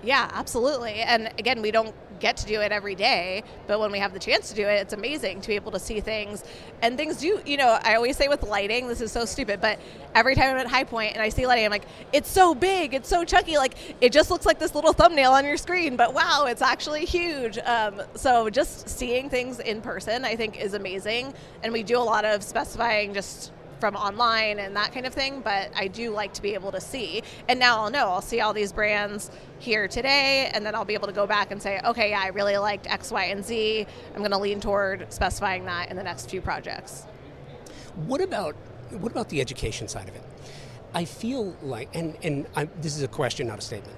Yeah, absolutely. And again, we don't get to do it every day, but when we have the chance to do it, it's amazing to be able to see things. And things do, I always say with lighting, this is so stupid, but every time I'm at High Point and I see lighting, I'm like, it's so big, it's so chunky, like it just looks like this little thumbnail on your screen, but wow, it's actually huge. So just seeing things in person, I think, is amazing. And we do a lot of specifying just from online and that kind of thing, but I do like to be able to see. And now I'll see all these brands here today, and then I'll be able to go back and say, okay, yeah, I really liked X, Y, and Z. I'm going to lean toward specifying that in the next few projects. What about the education side of it? I feel like, this is a question, not a statement,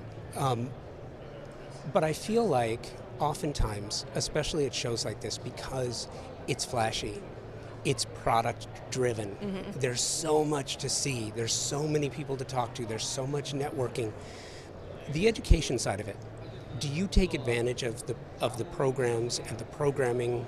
but I feel like oftentimes, especially at shows like this, because it's flashy, it's product driven. Mm-hmm. There's so much to see. There's so many people to talk to. There's so much networking. The education side of it, do you take advantage of the programs and the programming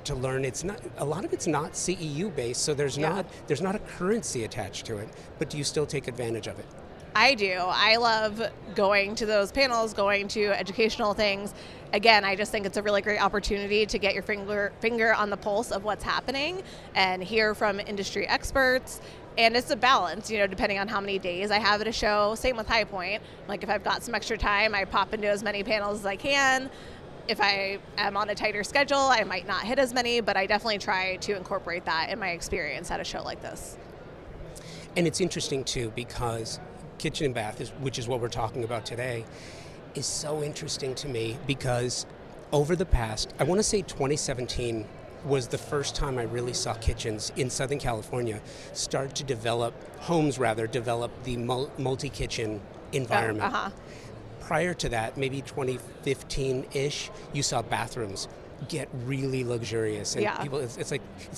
to learn? It's not, a lot of it's not CEU based, so there's not a currency attached to it, but do you still take advantage of it? I do. I love going to those panels, going to educational things. Again, I just think it's a really great opportunity to get your finger on the pulse of what's happening and hear from industry experts. And it's a balance, depending on how many days I have at a show. Same with High Point. Like if I've got some extra time, I pop into as many panels as I can. If I am on a tighter schedule, I might not hit as many, but I definitely try to incorporate that in my experience at a show like this. And it's interesting too, because kitchen and bath, which is what we're talking about today, is so interesting to me because over the past, I want to say 2017 was the first time I really saw kitchens in Southern California start to develop the multi-kitchen environment. Prior to that, maybe 2015-ish, you saw bathrooms get really luxurious, and people, it's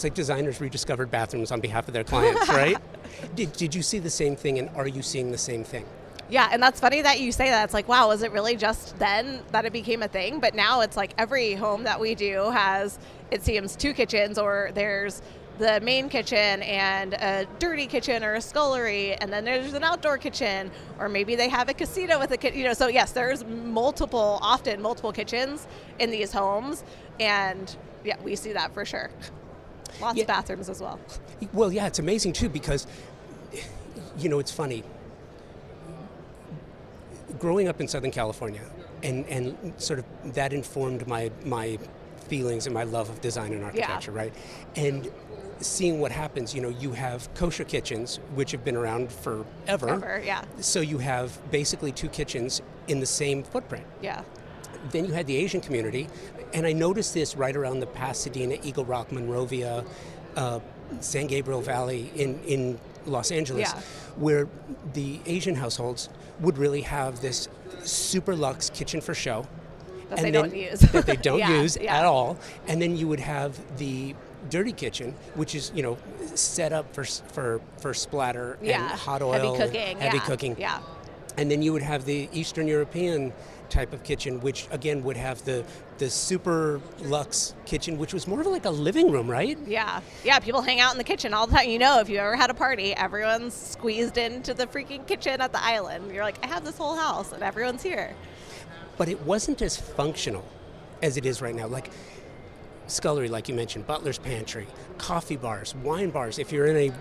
like designers rediscovered bathrooms on behalf of their clients, right? Did you see the same thing, and are you seeing the same thing? Yeah, and that's funny that you say that. It's like, wow, was it really just then that it became a thing? But now it's like every home that we do has, it seems, 2 kitchens, or there's the main kitchen and a dirty kitchen or a scullery, and then there's an outdoor kitchen, or maybe they have a casita with a kitchen. So yes, there's often multiple kitchens in these homes, and yeah, we see that for sure. Lots of bathrooms as well. Well, yeah, it's amazing too, because it's funny. Growing up in Southern California, and sort of that informed my feelings and my love of design and architecture, right? And seeing what happens, you have kosher kitchens, which have been around forever. So you have basically 2 kitchens in the same footprint. Yeah. Then you had the Asian community, and I noticed this right around the Pasadena, Eagle Rock, Monrovia, San Gabriel Valley in Los Angeles, where the Asian households would really have this super luxe kitchen for show. That they don't use. That they don't use at all. And then you would have the dirty kitchen, which is, set up for splatter and hot oil, heavy cooking. Yeah. And then you would have the Eastern European type of kitchen, which again would have the super luxe kitchen, which was more of like a living room, right? Yeah. People hang out in the kitchen all the time. If you ever had a party, everyone's squeezed into the freaking kitchen at the island. You're like, I have this whole house and everyone's here. But it wasn't as functional as it is right now. Like scullery, like you mentioned, butler's pantry, coffee bars, wine bars. If you're in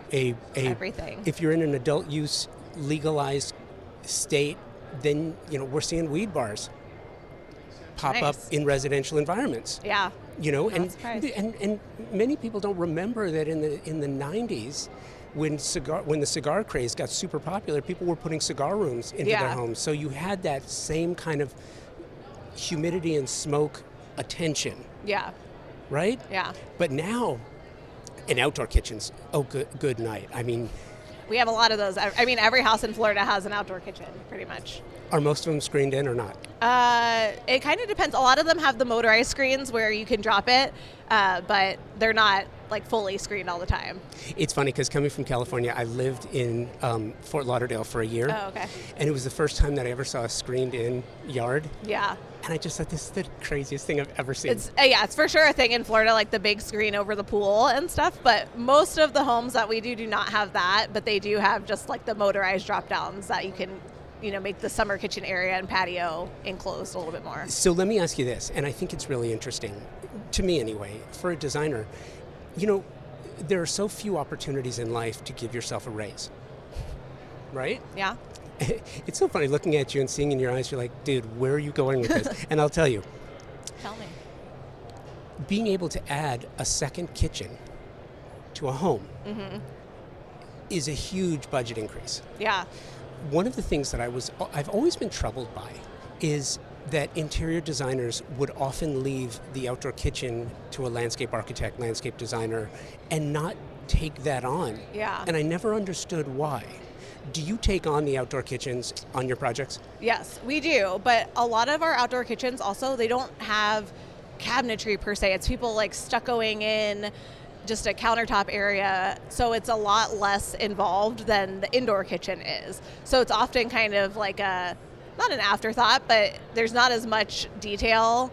everything. If you're in an adult use legalized state, then we're seeing weed bars pop up in residential environments. Yeah. And many people don't remember that in the 90s, when the cigar craze got super popular, people were putting cigar rooms into their homes. So you had that same kind of humidity and smoke attention. Yeah. Right? Yeah. But now, in outdoor kitchens, good night. I mean, we have a lot of those. I mean, every house in Florida has an outdoor kitchen, pretty much. Are most of them screened in or not? It kind of depends. A lot of them have the motorized screens where you can drop it, but they're not like fully screened all the time. It's funny because coming from California, I lived in Fort Lauderdale for a year. Oh, okay. And it was the first time that I ever saw a screened-in yard. Yeah. And I just thought, this is the craziest thing I've ever seen. It's for sure a thing in Florida, like the big screen over the pool and stuff. But most of the homes that we do not have that, but they do have just like the motorized drop downs that you can make the summer kitchen area and patio enclosed a little bit more. So let me ask you this, and I think it's really interesting, to me anyway, for a designer. There are so few opportunities in life to give yourself a raise, right? Yeah. It's so funny looking at you and seeing in your eyes, you're like, dude, where are you going with this? And I'll tell you. Tell me. Being able to add a second kitchen to a home is a huge budget increase. Yeah. One of the things that I've always been troubled by is that interior designers would often leave the outdoor kitchen to a landscape architect, landscape designer, and not take that on. Yeah. And I never understood why. Do you take on the outdoor kitchens on your projects? Yes, we do. But a lot of our outdoor kitchens also, they don't have cabinetry per se. It's people like stuccoing in just a countertop area. So it's a lot less involved than the indoor kitchen is. So it's often kind of like not an afterthought, but there's not as much detail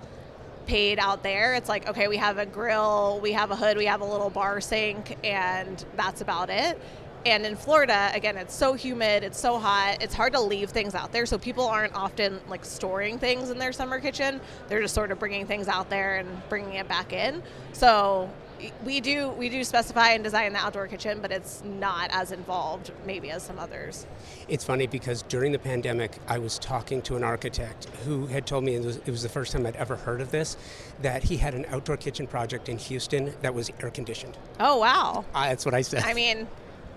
paid out there. It's like, okay, we have a grill, we have a hood, we have a little bar sink, and that's about it. And in Florida, again, it's so humid, it's so hot, it's hard to leave things out there. So people aren't often like storing things in their summer kitchen. They're just sort of bringing things out there and bringing it back in. So we do specify and design the outdoor kitchen, but it's not as involved maybe as some others. It's funny because during the pandemic, I was talking to an architect who had told me, and it was the first time I'd ever heard of this, that he had an outdoor kitchen project in Houston that was air conditioned. Oh, wow. That's what I said. I mean,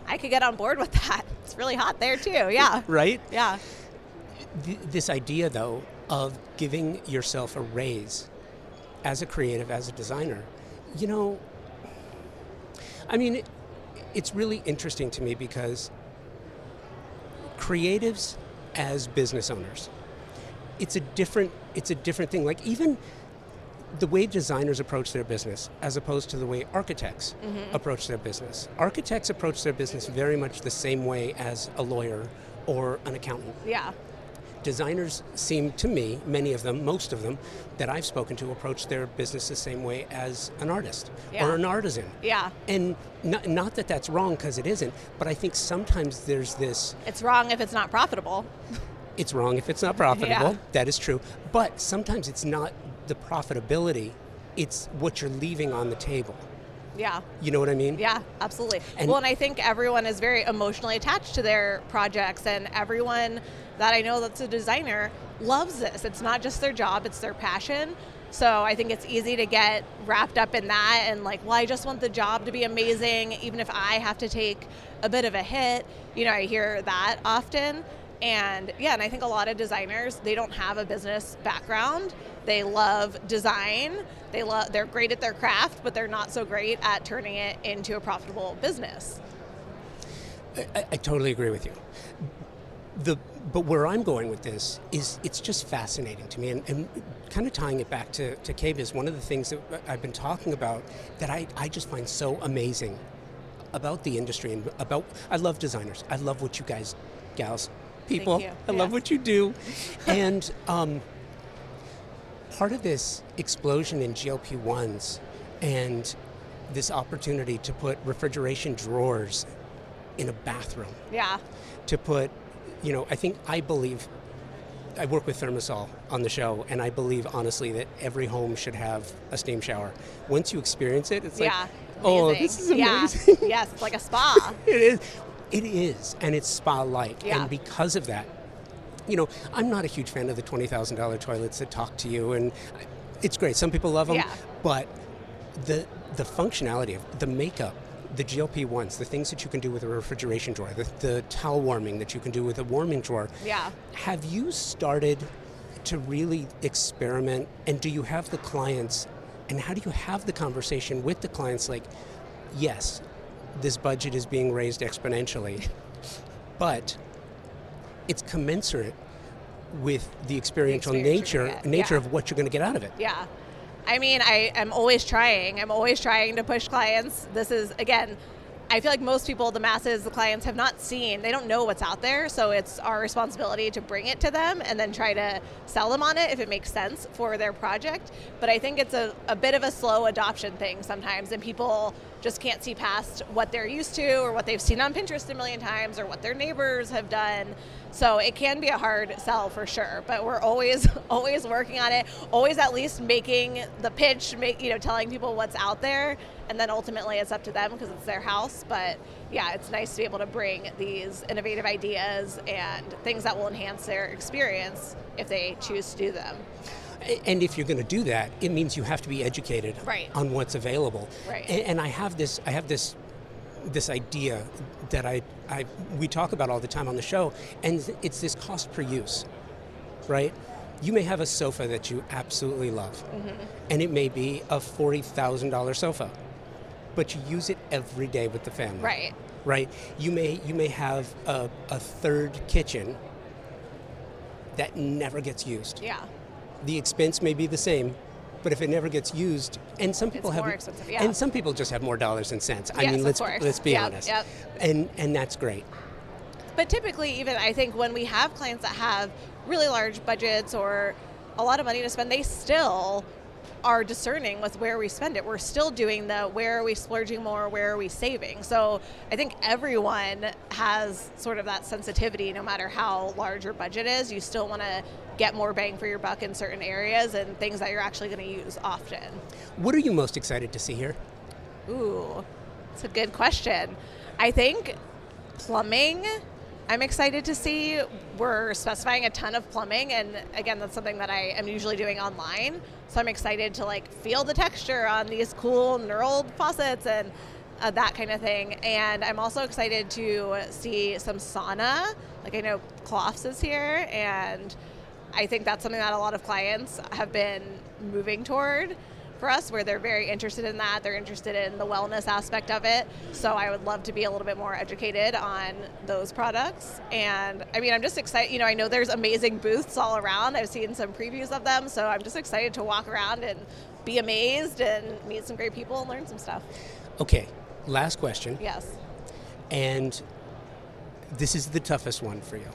I could get on board with that. It's really hot there too, yeah. Right? Yeah. This idea, though, of giving yourself a raise as a creative, as a designer, it's really interesting to me because creatives as business owners, it's a different thing. Like even the way designers approach their business as opposed to the way architects approach their business. Architects approach their business very much the same way as a lawyer or an accountant. Yeah. Designers seem to me, many of them, most of them, that I've spoken to approach their business the same way as an artist or an artisan. Yeah. And not that that's wrong, because it isn't, but I think sometimes there's this... It's wrong if it's not profitable. It's wrong if it's not profitable. Yeah. That is true. But sometimes it's not the profitability, it's what you're leaving on the table. Yeah. You know what I mean? Yeah, absolutely. And I think everyone is very emotionally attached to their projects, and everyone that I know that's a designer loves this. It's not just their job, it's their passion. So I think it's easy to get wrapped up in that and like, well, I just want the job to be amazing, even if I have to take a bit of a hit. I hear that often. And I think a lot of designers, they don't have a business background. They love design. They're great at their craft, but they're not so great at turning it into a profitable business. I totally agree with you. But where I'm going with this is it's just fascinating to me, and kind of tying it back to KBIS, one of the things that I've been talking about that I just find so amazing about the industry and I love designers. I love what you guys, gals, people, I love what you do. And part of this explosion in GLP-1s and this opportunity to put refrigeration drawers in a bathroom. Yeah. To put, I believe, I work with Thermosol on the show, and I believe honestly that every home should have a steam shower. Once you experience it, it's like, oh, this is amazing. Yeah. Yes, it's like a spa. It is, and it's spa-like. Yeah. And because of that, I'm not a huge fan of the $20,000 toilets that talk to you, and it's great. Some people love them, but the functionality of the makeup, the GLP-1s, the things that you can do with a refrigeration drawer, the towel warming that you can do with a warming drawer. Yeah. Have you started to really experiment, and do you have the clients, and how do you have the conversation with the clients like, yes, this budget is being raised exponentially, but it's commensurate with the experiential nature of what you're going to get out of it. Yeah. I mean, I am always trying. I'm always trying to push clients. This is, again, I feel like most people, the masses, the clients have not seen, they don't know what's out there. So it's our responsibility to bring it to them and then try to sell them on it if it makes sense for their project. But I think it's a bit of a slow adoption thing sometimes. And people just can't see past what they're used to or what they've seen on Pinterest a million times or what their neighbors have done. So it can be a hard sell for sure, but we're always working on it, always at least making the pitch, telling people what's out there, and then ultimately it's up to them because it's their house. But yeah, it's nice to be able to bring these innovative ideas and things that will enhance their experience if they choose to do them. And if you're going to do that, it means you have to be educated Right. on what's available. Right. And I have this idea that we talk about all the time on the show, and it's this cost per use, right? You may have a sofa that you absolutely love, and it may be a $40,000 sofa, but you use it every day with the family. Right. Right? You may have a third kitchen that never gets used. Yeah. The expense may be the same, but if it never gets used, and some people It's have more expensive, yeah. and some people just have more dollars and cents. I Yes, mean, of let's course. be Yep, honest. yep. And that's great. But typically, even I think when we have clients that have really large budgets or a lot of money to spend, they still are discerning with where we spend it. We're still doing the where are we splurging more, where are we saving? So I think everyone has sort of that sensitivity, no matter how large your budget is. You still want to get more bang for your buck in certain areas and things that you're actually going to use often. What are you most excited to see here? Ooh, that's a good question. I think plumbing, I'm excited to see. We're specifying a ton of plumbing, and again, that's something that I am usually doing online. So I'm excited to feel the texture on these cool knurled faucets and that kind of thing. And I'm also excited to see some sauna. I know Clofts is here, and I think that's something that a lot of clients have been moving toward for us, where they're very interested in that. They're interested in the wellness aspect of it. So I would love to be a little bit more educated on those products. And I'm just excited. I know there's amazing booths all around. I've seen some previews of them. So I'm just excited to walk around and be amazed and meet some great people and learn some stuff. Okay, last question. Yes. And this is the toughest one for you.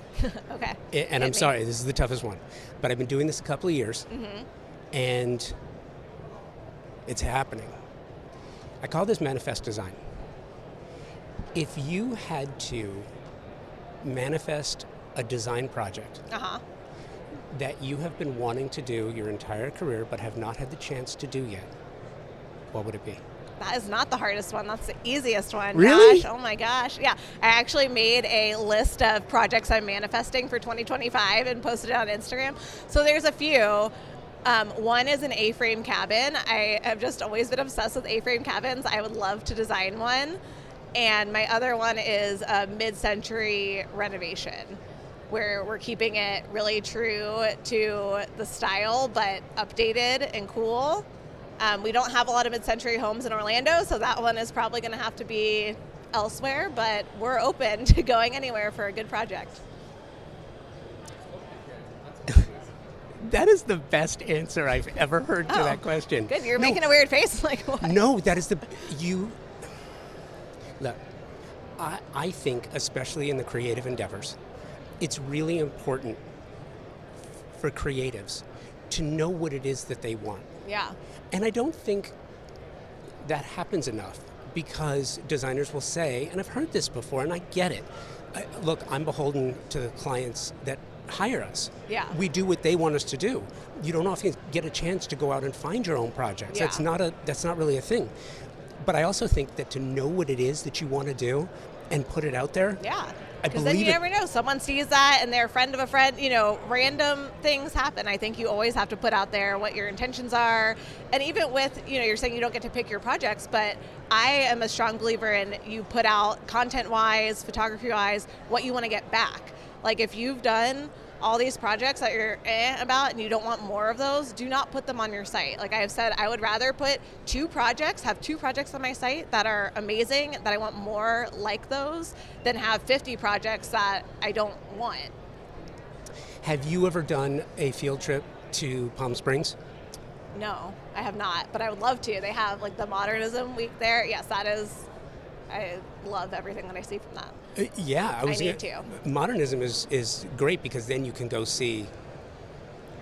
Okay. And I'm sorry, this is the toughest one. But I've been doing this a couple of years, and it's happening. I call this manifest design. If you had to manifest a design project that you have been wanting to do your entire career but have not had the chance to do yet, what would it be? That is not the hardest one. That's the easiest one. Really? Gosh, oh my gosh. Yeah. I actually made a list of projects I'm manifesting for 2025 and posted it on Instagram. So there's a few. One is an A-frame cabin. I have just always been obsessed with A-frame cabins. I would love to design one. And my other one is a mid-century renovation, where we're keeping it really true to the style, but updated and cool. We don't have a lot of mid-century homes in Orlando, so that one is probably going to have to be elsewhere, but we're open to going anywhere for a good project. That is the best answer I've ever heard to that question. Good, you're making a weird face. What? No, that is look, I think, especially in the creative endeavors, it's really important for creatives to know what it is that they want. Yeah. And I don't think that happens enough, because designers will say, and I've heard this before, and I get it, look, I'm beholden to the clients that hire us. Yeah. We do what they want us to do. You don't often get a chance to go out and find your own projects. Yeah. That's not really a thing. But I also think that to know what it is that you want to do and put it out there. Yeah. I Because then you believe it. never know. Someone sees that and they're a friend of a friend. Random things happen. I think you always have to put out there what your intentions are. And even with, you're saying you don't get to pick your projects, but I am a strong believer in you put out content-wise, photography-wise, what you want to get back. If you've done all these projects that you're about and you don't want more of those, do not put them on your site. Like I have said, I would rather have two projects on my site that are amazing, that I want more like those, than have 50 projects that I don't want. Have you ever done a field trip to Palm Springs? No, I have not, but I would love to. They have the Modernism Week there. Yes, I love everything that I see from that. Yeah, I need to. Modernism is great, because then you can go see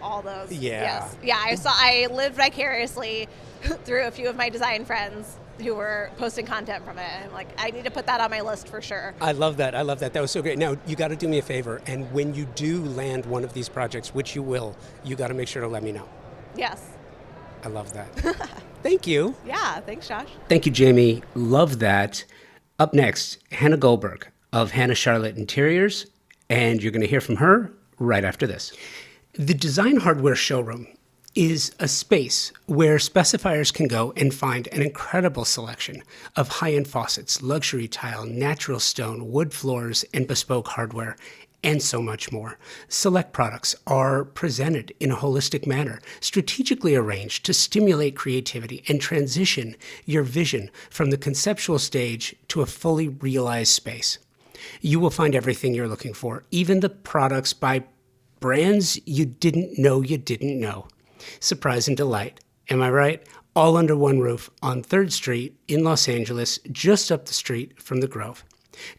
all those. Yeah. Yes. Yeah, I lived vicariously through a few of my design friends who were posting content from it. And I'm like, I need to put that on my list for sure. I love that. That was so great. Now, you got to do me a favor, and when you do land one of these projects, which you will, you got to make sure to let me know. Yes. I love that. Thank you. Yeah, thanks, Josh. Thank you, Jamie. Love that. Up next, Hannah Goldberg of Hannah Charlotte Interiors, and you're going to hear from her right after this. The Design Hardware Showroom is a space where specifiers can go and find an incredible selection of high-end faucets, luxury tile, natural stone, wood floors, and bespoke hardware, and so much more. Select products are presented in a holistic manner, strategically arranged to stimulate creativity and transition your vision from the conceptual stage to a fully realized space. You will find everything you're looking for, even the products by brands you didn't know you didn't know. Surprise and delight. Am I right? All under one roof on 3rd Street in Los Angeles, just up the street from the Grove.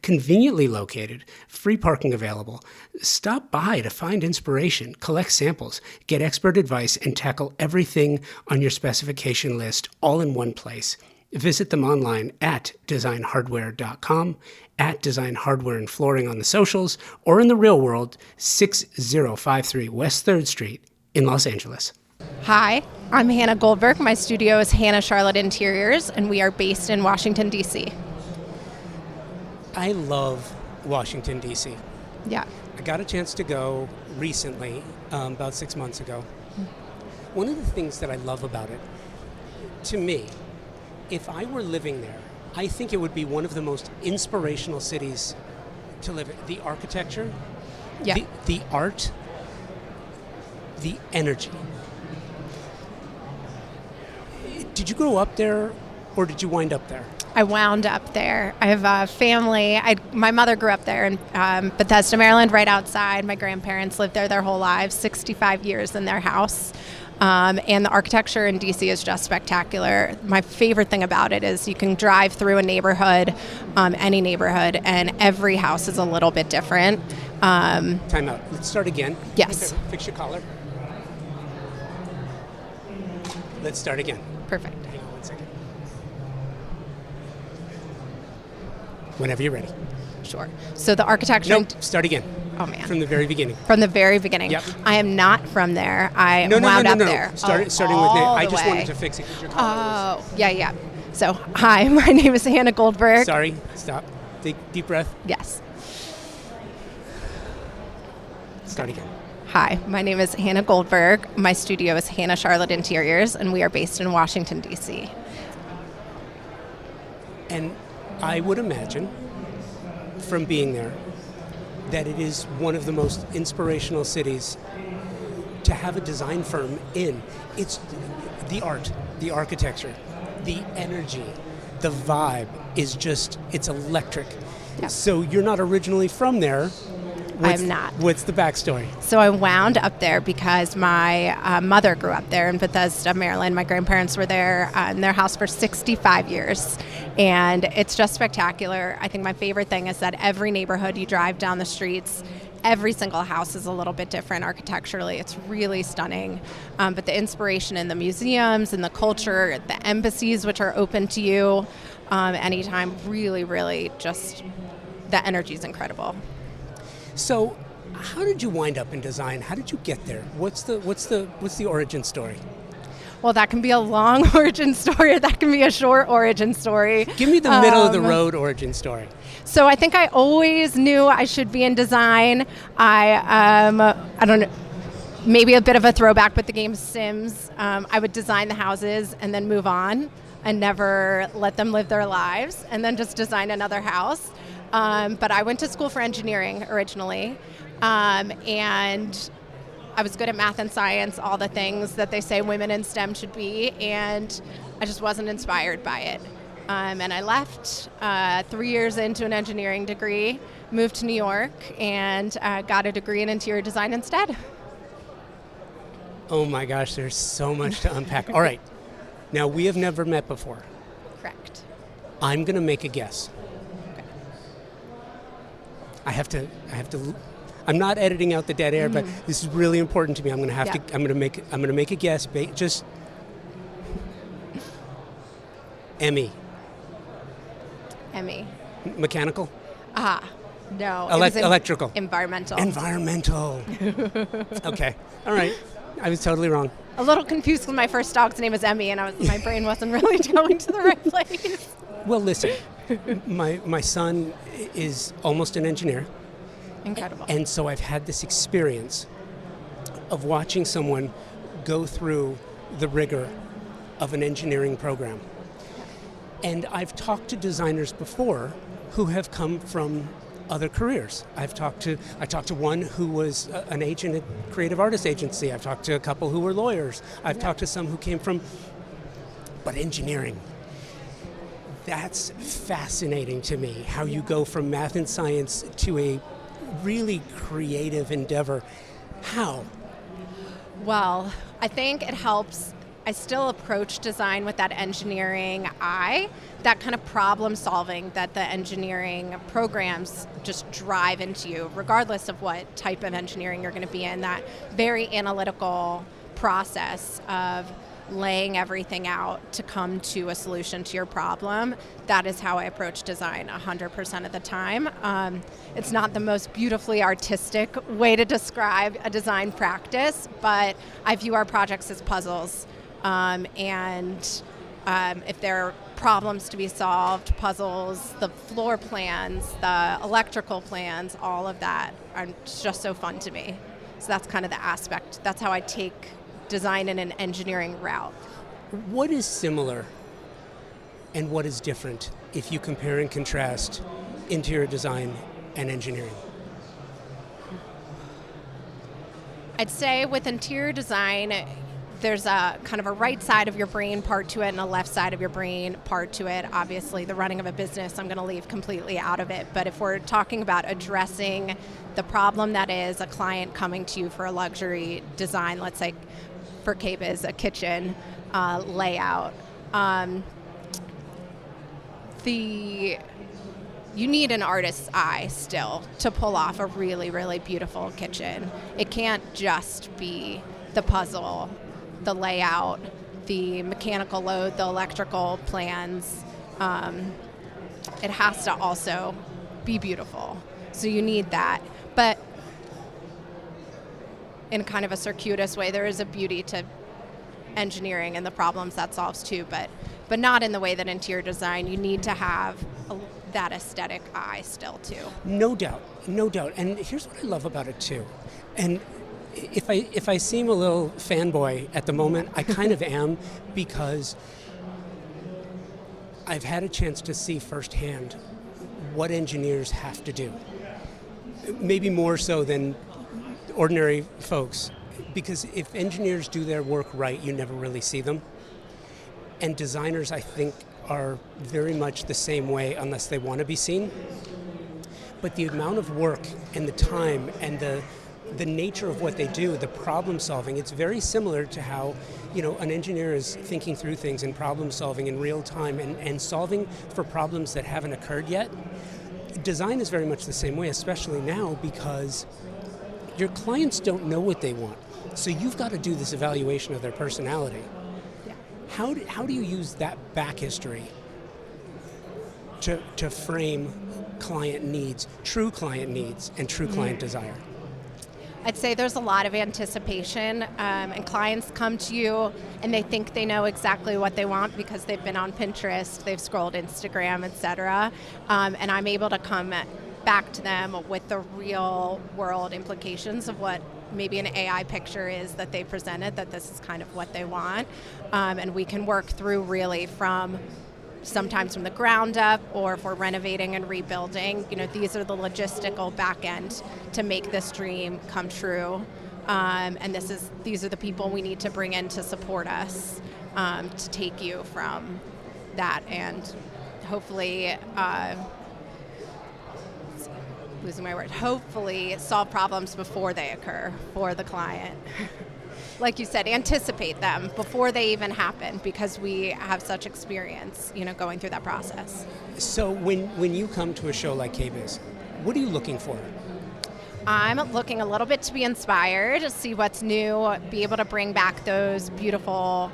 Conveniently located, free parking available. Stop by to find inspiration, collect samples, get expert advice, and tackle everything on your specification list all in one place. Visit them online at designhardware.com, at Design Hardware and Flooring on the socials, or in the real world, 6053 West 3rd Street in Los Angeles. Hi, I'm Hannah Goldberg. My studio is Hannah Charlotte Interiors, and we are based in Washington, D.C. I love Washington, D.C. Yeah. I got a chance to go recently, about 6 months ago. One of the things that I love about it, to me, if I were living there, I think it would be one of the most inspirational cities to live in. The architecture, Yeah. the art, the energy. Did you grow up there, or did you wind up there? I wound up there. I have a family. My mother grew up there in Bethesda, Maryland, right outside. My grandparents lived there their whole lives, 65 years in their house. And the architecture in DC is just spectacular. My favorite thing about it is you can drive through a neighborhood, any neighborhood, and every house is a little bit different. Time out. Let's start again. Yes. Okay, fix your collar. Let's start again. Perfect. Hang on 1 second. Whenever you're ready. Sure. So the architecture... Nope, start again. Oh, man. From the very beginning. From the very beginning. Yep. I am not from there. I No. up there. Starting with name. all I the just way. wanted to fix it because your collar Oh, yeah. So, hi, my name is Hannah Goldberg. was... Sorry, stop. Take deep breath. Yes. Start again. Hi, my name is Hannah Goldberg. My studio is Hannah Charlotte Interiors, and we are based in Washington, D.C. And I would imagine, from being there, that it is one of the most inspirational cities to have a design firm in. It's the art, the architecture, the energy, the vibe is just, it's electric. Yeah. So you're not originally from there. I'm not. What's the backstory? So I wound up there because my mother grew up there in Bethesda, Maryland. My grandparents were there in their house for 65 years. And it's just spectacular. I think my favorite thing is that every neighborhood you drive down the streets, every single house is a little bit different architecturally. It's really stunning. But the inspiration in the museums and the culture, the embassies, which are open to you anytime, really, really just, the energy is incredible. So, how did you wind up in design? How did you get there? What's the origin story? Well, that can be a long origin story, or that can be a short origin story. Give me the middle of the road origin story. So I think I always knew I should be in design. I don't know, maybe a bit of a throwback, but the game Sims. I would design the houses and then move on and never let them live their lives, and then just design another house. But I went to school for engineering originally, and I was good at math and science, all the things that they say women in STEM should be, and I just wasn't inspired by it. And I left 3 years into an engineering degree, moved to New York, and got a degree in interior design instead. Oh my gosh, there's so much to unpack. All right, now we have never met before. Correct. I'm gonna make a guess. Okay. I have to. I'm not editing out the dead air, but this is really important to me. I'm gonna make a guess. Just Emmy. Emmy. Mechanical? No. It was Electrical. Environmental. Environmental. Okay. All right. I was totally wrong. A little confused because my first dog's name was Emmy, and my brain wasn't really going to the right place. Well, listen, my son is almost an engineer. Incredible. And so I've had this experience of watching someone go through the rigor of an engineering program. And I've talked to designers before who have come from other careers. I talked to one who was an agent at Creative Artists Agency. I've talked to a couple who were lawyers. I've talked to some who came from, but engineering. That's fascinating to me, how you go from math and science to a really creative endeavor. How? Well, I think it helps. I still approach design with that engineering eye, that kind of problem solving that the engineering programs just drive into you, regardless of what type of engineering you're going to be in, that very analytical process of laying everything out to come to a solution to your problem. That is how I approach design 100% of the time. It's not the most beautifully artistic way to describe a design practice, but I view our projects as puzzles. If there are problems to be solved, puzzles, the floor plans, the electrical plans, all of that are just so fun to me. So that's kind of the aspect. That's how I take design in an engineering route. What is similar and what is different if you compare and contrast interior design and engineering? I'd say with interior design, there's a kind of a right side of your brain part to it and a left side of your brain part to it. Obviously, the running of a business, I'm going to leave completely out of it. But if we're talking about addressing the problem that is a client coming to you for a luxury design, let's say for KBIS, a kitchen layout, you need an artist's eye still to pull off a really, really beautiful kitchen. It can't just be the puzzle, the layout, the mechanical load, the electrical plans. It has to also be beautiful. So you need that. But in kind of a circuitous way, there is a beauty to engineering and the problems that solves too, but not in the way that interior design. You need to have that aesthetic eye still too. No doubt. And here's what I love about it too. And if I seem a little fanboy at the moment, I kind of am, because I've had a chance to see firsthand what engineers have to do. Maybe more so than ordinary folks, because if engineers do their work right, you never really see them. And designers, I think, are very much the same way unless they want to be seen. But the amount of work and the time and the nature of what they do, the problem solving, it's very similar to how, an engineer is thinking through things and problem solving in real time and solving for problems that haven't occurred yet. Design is very much the same way, especially now, because your clients don't know what they want. So you've got to do this evaluation of their personality. Yeah. How do you use that back history to frame client needs, true client needs, and true client desire? I'd say there's a lot of anticipation, and clients come to you and they think they know exactly what they want because they've been on Pinterest, they've scrolled Instagram, etc. And I'm able to come back to them with the real world implications of what maybe an AI picture is that they presented, that this is kind of what they want. And we can work through really sometimes from the ground up, or if we're renovating and rebuilding, these are the logistical back end to make this dream come true. And these are the people we need to bring in to support us, to take you from that and hopefully, hopefully solve problems before they occur for the client. Like you said, anticipate them before they even happen, because we have such experience, going through that process. So when you come to a show like KBIS, what are you looking for? I'm looking a little bit to be inspired, to see what's new, be able to bring back those beautiful,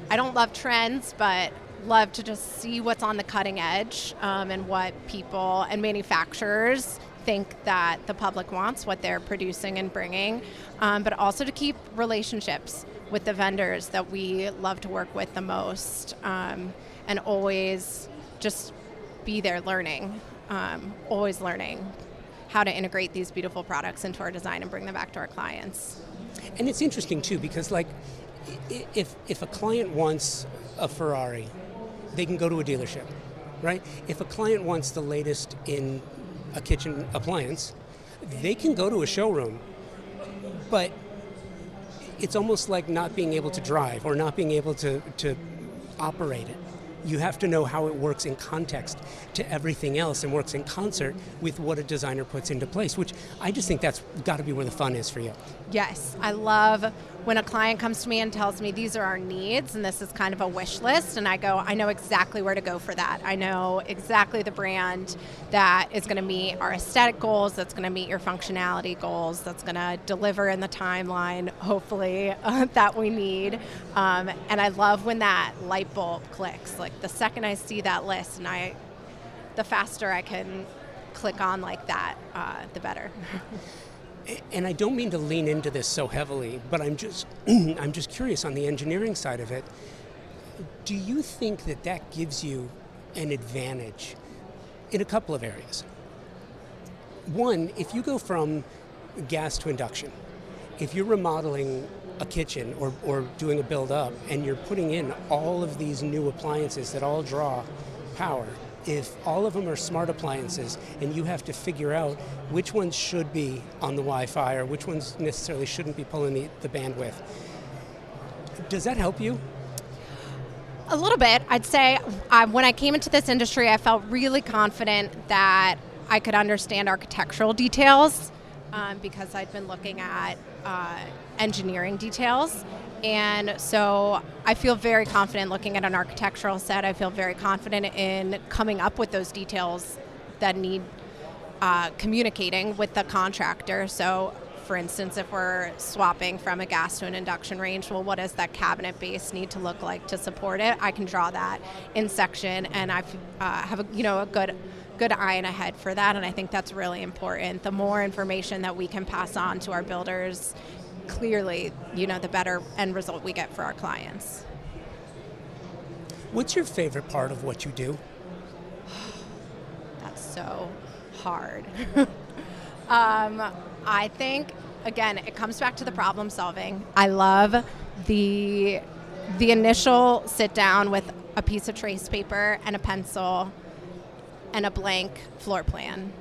I don't love trends, but love to just see what's on the cutting edge and what people and manufacturers think that the public wants, what they're producing and bringing, but also to keep relationships with the vendors that we love to work with the most, and always just be there learning, always learning how to integrate these beautiful products into our design and bring them back to our clients. And it's interesting too, because like if a client wants a Ferrari, they can go to a dealership, right? If a client wants the latest in a kitchen appliance, they can go to a showroom. But it's almost like not being able to drive or not being able to operate it. You have to know how it works in context to everything else and works in concert with what a designer puts into place, which I just think that's got to be where the fun is for you. Yes, I love when a client comes to me and tells me these are our needs and this is kind of a wish list, and I go, I know exactly where to go for that. I know exactly the brand that is going to meet our aesthetic goals, that's going to meet your functionality goals, that's going to deliver in the timeline, hopefully, that we need. And I love when that light bulb clicks. Like the second I see that list, and the faster I can click on like that, the better. And I don't mean to lean into this so heavily, but I'm just curious on the engineering side of it. Do you think that gives you an advantage in a couple of areas? One, if you go from gas to induction, if you're remodeling a kitchen or doing a build up and you're putting in all of these new appliances that all draw power, if all of them are smart appliances and you have to figure out which ones should be on the Wi-Fi or which ones necessarily shouldn't be pulling the bandwidth, does that help you? A little bit. I'd say when I came into this industry, I felt really confident that I could understand architectural details because I'd been looking at engineering details. And so I feel very confident looking at an architectural set. I feel very confident in coming up with those details that need communicating with the contractor. So for instance, if we're swapping from a gas to an induction range, well, what does that cabinet base need to look like to support it? I can draw that in section, and I have a good eye and a head for that, and I think that's really important. The more information that we can pass on to our builders, clearly, the better end result we get for our clients. What's your favorite part of what you do? That's so hard. I think, again, it comes back to the problem solving. I love the initial sit down with a piece of trace paper and a pencil and a blank floor plan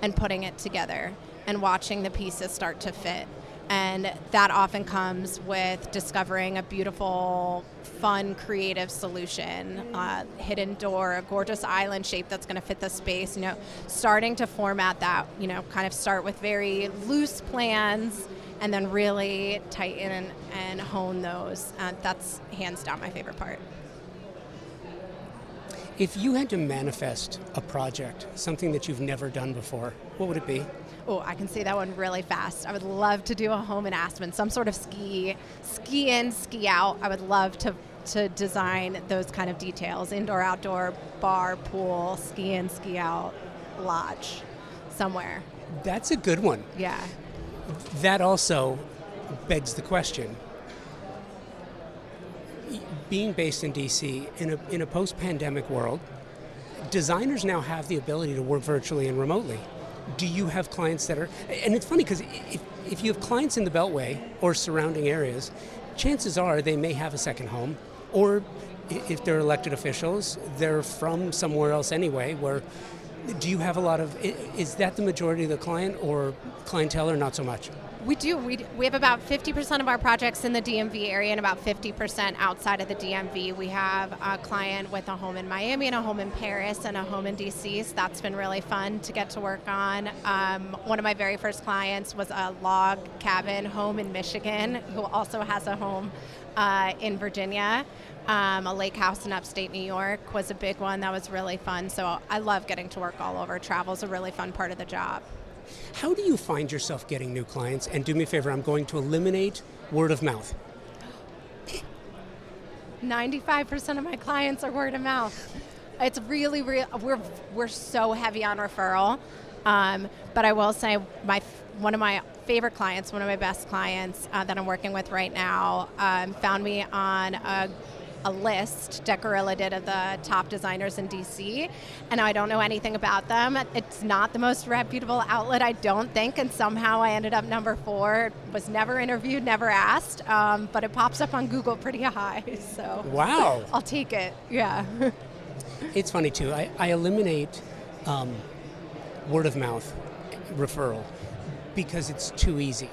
and putting it together and watching the pieces start to fit. And that often comes with discovering a beautiful, fun, creative solution, hidden door, a gorgeous island shape that's going to fit the space. Starting to format that, kind of start with very loose plans and then really tighten and hone those. That's hands down my favorite part. If you had to manifest a project, something that you've never done before, what would it be? Oh, I can say that one really fast. I would love to do a home in Aspen, some sort of ski in, ski out. I would love to design those kind of details, indoor, outdoor, bar, pool, ski in, ski out, lodge, somewhere. That's a good one. Yeah. That also begs the question. Being based in DC, in a post-pandemic world, designers now have the ability to work virtually and remotely. Do you have clients that are, and it's funny because if you have clients in the Beltway or surrounding areas, chances are they may have a second home, or if they're elected officials, they're from somewhere else anyway. Do you have a lot of, is that the majority of the clientele or not so much? We do. We have about 50% of our projects in the DMV area and about 50% outside of the DMV. We have a client with a home in Miami and a home in Paris and a home in DC, so that's been really fun to get to work on. One of my very first clients was a log cabin home in Michigan, who also has a home in Virginia. A lake house in upstate New York was a big one that was really fun. So I love getting to work all over. Travel's a really fun part of the job. How do you find yourself getting new clients? And do me a favor, I'm going to eliminate word of mouth. 95% of my clients are word of mouth. It's really, we're so heavy on referral. But I will say one of my favorite clients, one of my best clients that I'm working with right now, found me on a list Decorilla did of the top designers in DC, and I don't know anything about them. It's not the most reputable outlet, I don't think, and somehow I ended up number 4. Was never interviewed, never asked, but it pops up on Google pretty high, so Wow. I'll take it, yeah. It's funny too. I eliminate word of mouth referral because it's too easy.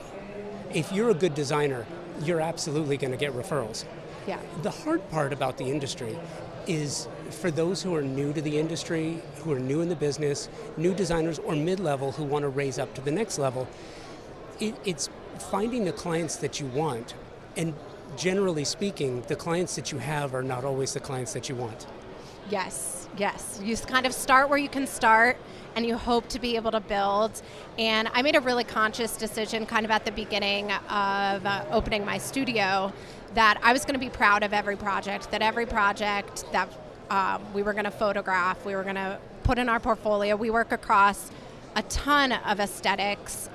If you're a good designer, you're absolutely going to get referrals. Yeah. The hard part about the industry is for those who are new to the industry, who are new in the business, new designers or mid-level who want to raise up to the next level, it's finding the clients that you want. And generally speaking, the clients that you have are not always the clients that you want. Yes. You just kind of start where you can start, and you hope to be able to build. And I made a really conscious decision kind of at the beginning of opening my studio that I was going to be proud of every project that we were going to photograph, we were going to put in our portfolio. We work across a ton of aesthetics,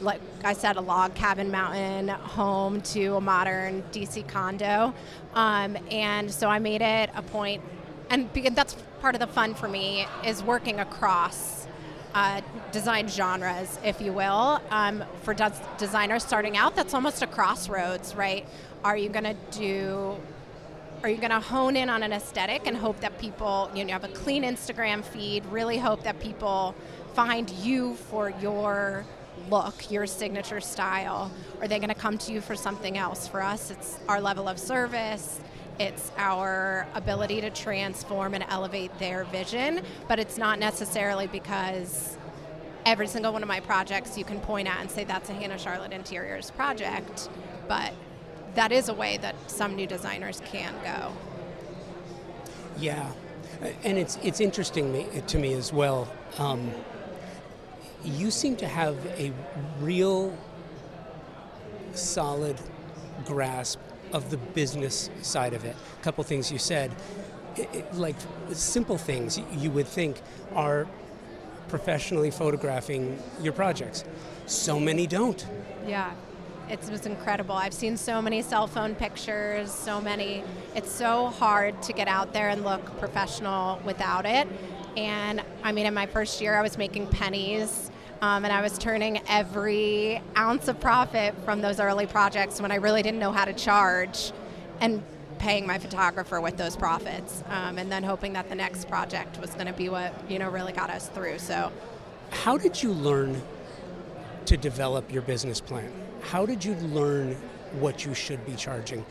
like I said, a log cabin mountain home to a modern DC condo. And so I made it a point, and that's part of the fun for me, is working across design genres, if you will. For designers starting out, that's almost a crossroads, right? Are you going to hone in on an aesthetic and hope that people, you have a clean Instagram feed, really hope that people find you for your look, your signature style? Are they going to come to you for something else? For us, it's our level of service. It's our ability to transform and elevate their vision, but it's not necessarily because every single one of my projects you can point at and say that's a Hannah Charlotte Interiors project, but that is a way that some new designers can go. Yeah, and it's interesting to me as well. You seem to have a real solid grasp of the business side of it. A couple things you said, like simple things you would think are professionally photographing your projects. So many don't. Yeah, it was incredible. I've seen so many cell phone pictures, it's so hard to get out there and look professional without it. And I mean, in my first year, I was making pennies. And I was turning every ounce of profit from those early projects when I really didn't know how to charge, and paying my photographer with those profits, and then hoping that the next project was going to be what really got us through. So, how did you learn to develop your business plan? How did you learn what you should be charging?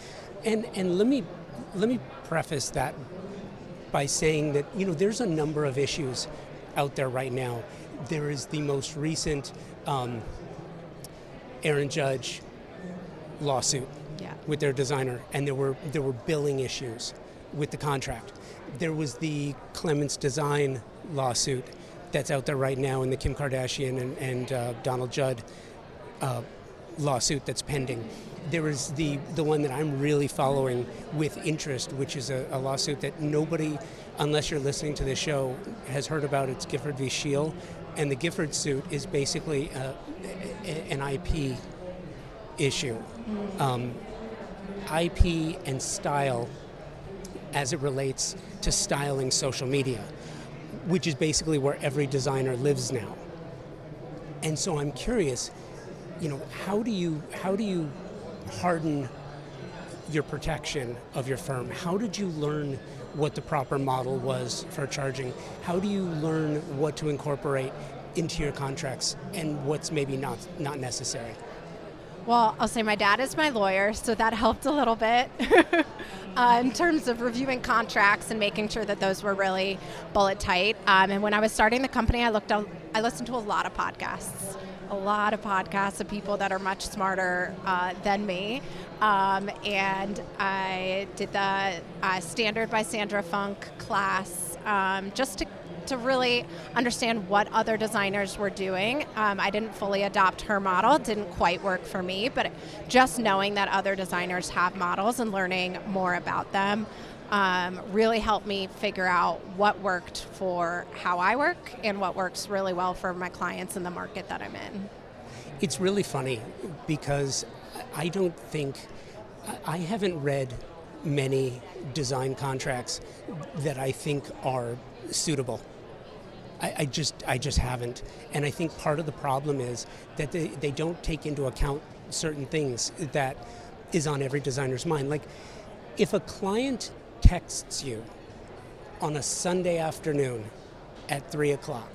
And let me preface that by saying that there's a number of issues out there right now. There is the most recent Aaron Judge lawsuit with their designer, and there were billing issues with the contract. There was the Clements Design lawsuit that's out there right now, and the Kim Kardashian and Donald Judd lawsuit that's pending. There is the one that I'm really following with interest, which is a lawsuit that nobody, unless you're listening to this show, has heard about. It's Gifford v. Scheel. And the Gifford suit is basically an IP issue. IP and style as it relates to styling social media, which is basically where every designer lives now. And so I'm curious, how do you harden your protection of your firm? How did you learn what the proper model was for charging? How do you learn what to incorporate into your contracts and what's maybe not necessary? Well, I'll say my dad is my lawyer, so that helped a little bit in terms of reviewing contracts and making sure that those were really bullet tight. And when I was starting the company, I listened to a lot of podcasts of people that are much smarter than me. And I did the Standard by Sandra Funk class just to to really understand what other designers were doing. I didn't fully adopt her model, it didn't quite work for me, but just knowing that other designers have models and learning more about them really helped me figure out what worked for how I work and what works really well for my clients in the market that I'm in. It's really funny because I haven't read many design contracts that I think are suitable. I just haven't. And I think part of the problem is that they don't take into account certain things that is on every designer's mind. Like if a client texts you on a Sunday afternoon at 3 o'clock,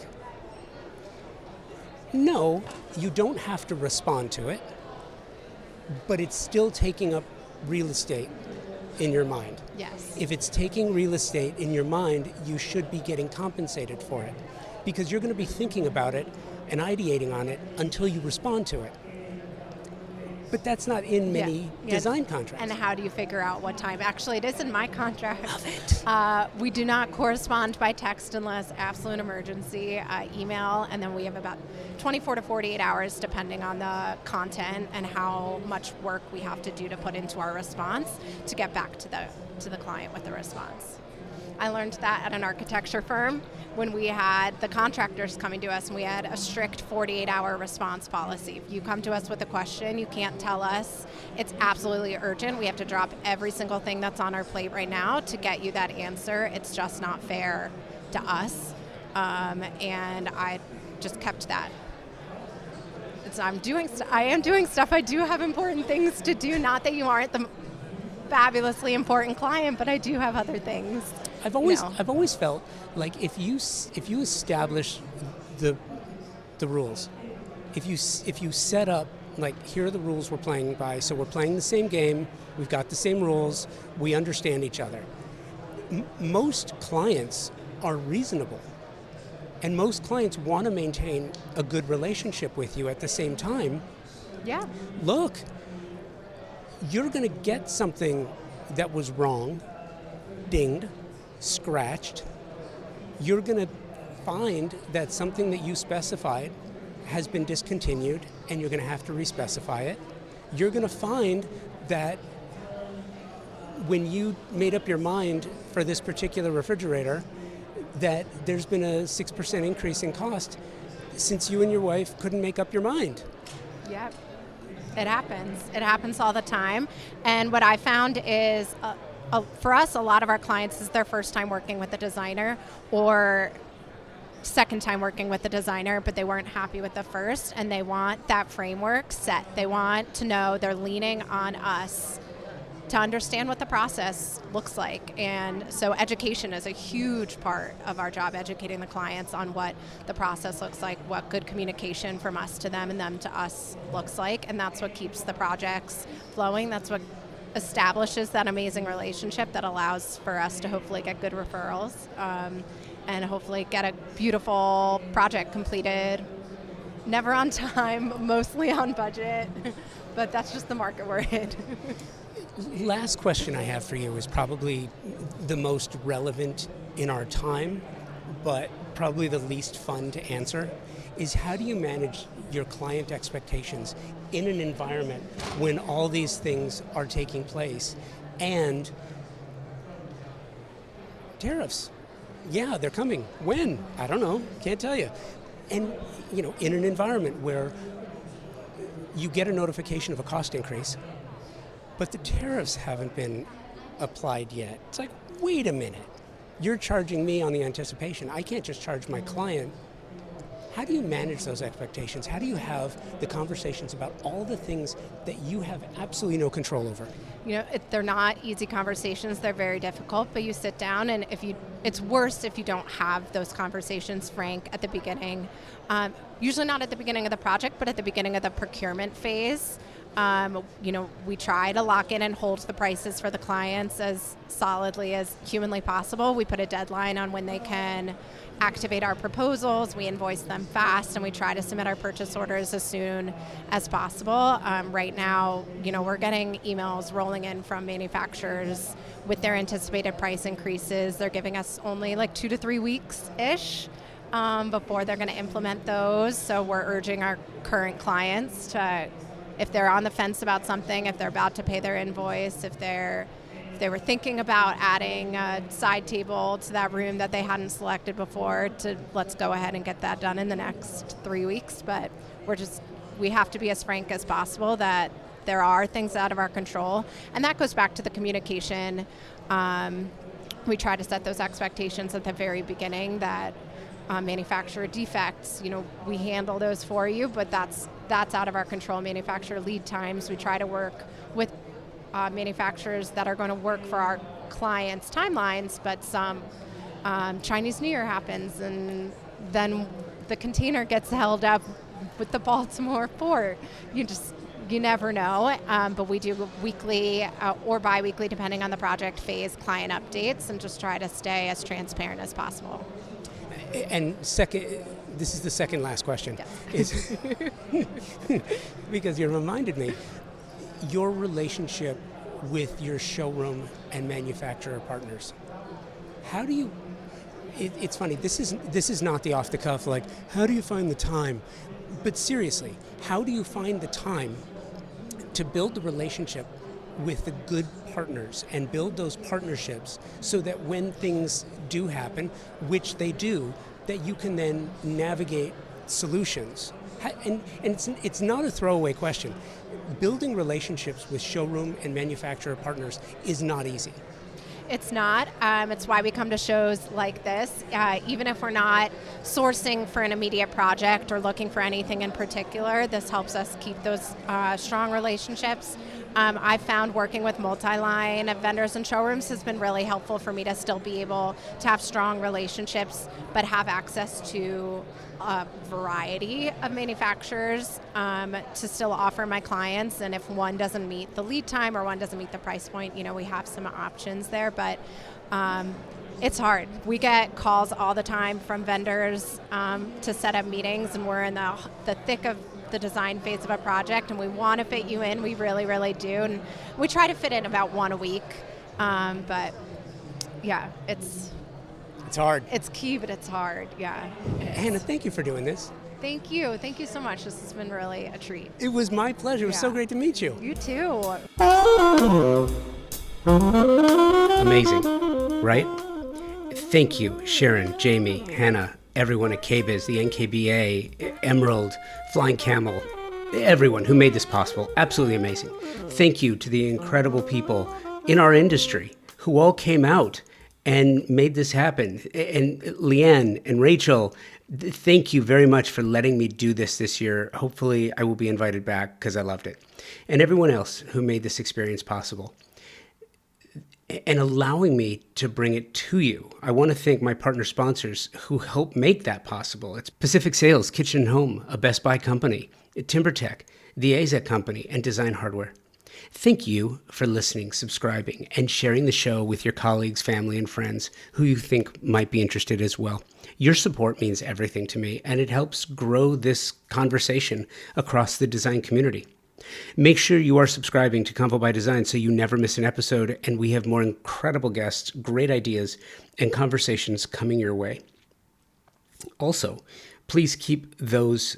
no, you don't have to respond to it, but it's still taking up real estate in your mind. Yes. If it's taking real estate in your mind, you should be getting compensated for it because you're going to be thinking about it and ideating on it until you respond to it. But that's not in many design contracts. And how do you figure out what time? Actually, it is in my contract. Love it. We do not correspond by text unless absolute emergency, email, and then we have about 24 to 48 hours depending on the content and how much work we have to do to put into our response to get back to the client with the response. I learned that at an architecture firm when we had the contractors coming to us and we had a strict 48-hour response policy. If you come to us with a question, you can't tell us. It's absolutely urgent. We have to drop every single thing that's on our plate right now to get you that answer. It's just not fair to us. And I just kept that. I am doing stuff. I do have important things to do. Not that you aren't the fabulously important client, but I do have other things. I've always felt like if you establish the rules, if you set up like here are the rules we're playing by, so we're playing the same game, we've got the same rules, we understand each other. Most clients are reasonable, and most clients want to maintain a good relationship with you at the same time. Yeah. Look, you're going to get something that was wrong, dinged, scratched. You're going to find that something that you specified has been discontinued and you're going to have to respecify it. You're going to find that when you made up your mind for this particular refrigerator that there's been a 6% increase in cost since you and your wife couldn't make up your mind. Yep. It happens. It happens all the time. And what I found is for us, a lot of our clients is their first time working with a designer or second time working with a designer, but they weren't happy with the first, and they want that framework set. They want to know they're leaning on us to understand what the process looks like. And so education is a huge part of our job, educating the clients on what the process looks like, what good communication from us to them and them to us looks like, and that's what keeps the projects flowing. That's what establishes that amazing relationship that allows for us to hopefully get good referrals and hopefully get a beautiful project completed, never on time, mostly on budget, but that's just the market we're in. Last question I have for you is probably the most relevant in our time, but probably the least fun to answer, is how do you manage your client expectations in an environment when all these things are taking place? And tariffs, yeah, they're coming. When? I don't know, can't tell you. And, in an environment where you get a notification of a cost increase, but the tariffs haven't been applied yet. It's like, wait a minute. You're charging me on the anticipation. I can't just charge my client. How do you manage those expectations? How do you have the conversations about all the things that you have absolutely no control over? They're not easy conversations. They're very difficult, but you sit down, and it's worse if you don't have those conversations frank at the beginning. Usually not at the beginning of the project, but at the beginning of the procurement phase. We try to lock in and hold the prices for the clients as solidly as humanly possible. We put a deadline on when they can activate our proposals, we invoice them fast, and we try to submit our purchase orders as soon as possible. Right now, we're getting emails rolling in from manufacturers with their anticipated price increases. They're giving us only like 2 to 3 weeks-ish before they're going to implement those. So we're urging our current clients to, if they're on the fence about something, if they're about to pay their invoice, if they were thinking about adding a side table to that room that they hadn't selected before, let's go ahead and get that done in the next 3 weeks. But we have to be as frank as possible that there are things out of our control. And that goes back to the communication. We try to set those expectations at the very beginning that manufacturer defects, we handle those for you, but that's out of our control. Manufacturer lead times, we try to work with manufacturers that are going to work for our clients' timelines, but some Chinese New Year happens, and then the container gets held up with the Baltimore port. You never know, but we do weekly or bi-weekly, depending on the project phase, client updates, and just try to stay as transparent as possible. And second, this is the second last question, is because you reminded me, your relationship with your showroom and manufacturer partners. How do you? It's funny. This is not the off the cuff. Like, how do you find the time? But seriously, how do you find the time to build the relationship with the good partners and build those partnerships so that when things do happen, which they do, that you can then navigate solutions? And it's not a throwaway question. Building relationships with showroom and manufacturer partners is not easy. It's not. It's why we come to shows like this. Even if we're not sourcing for an immediate project or looking for anything in particular, this helps us keep those strong relationships. I've found working with multi-line vendors and showrooms has been really helpful for me to still be able to have strong relationships, but have access to a variety of manufacturers to still offer my clients. And if one doesn't meet the lead time or one doesn't meet the price point, we have some options there. But it's hard. We get calls all the time from vendors to set up meetings, and we're in the thick of the design phase of a project, and we want to fit you in. We really, really do. And we try to fit in about one a week. But yeah, it's hard. It's key, but it's hard. Yeah. Hannah, thank you for doing this. Thank you. Thank you so much. This has been really a treat. It was my pleasure. It was so great to meet you. You too. Amazing, right? Thank you, Sharon, Jamie, Hannah, everyone at KBIS, the NKBA, Emerald, Flying Camel, everyone who made this possible. Absolutely amazing. Thank you to the incredible people in our industry who all came out and made this happen. And Leanne and Rachel, thank you very much for letting me do this year. Hopefully I will be invited back because I loved it. And everyone else who made this experience possible and allowing me to bring it to you. I want to thank my partner sponsors who help make that possible. It's Pacific Sales, Kitchen and Home, a Best Buy company, TimberTech, the AZEC Company, and Design Hardware. Thank you for listening, subscribing, and sharing the show with your colleagues, family, and friends who you think might be interested as well. Your support means everything to me, and it helps grow this conversation across the design community. Make sure you are subscribing to Convo by Design so you never miss an episode, and we have more incredible guests, great ideas, and conversations coming your way. Also, please keep those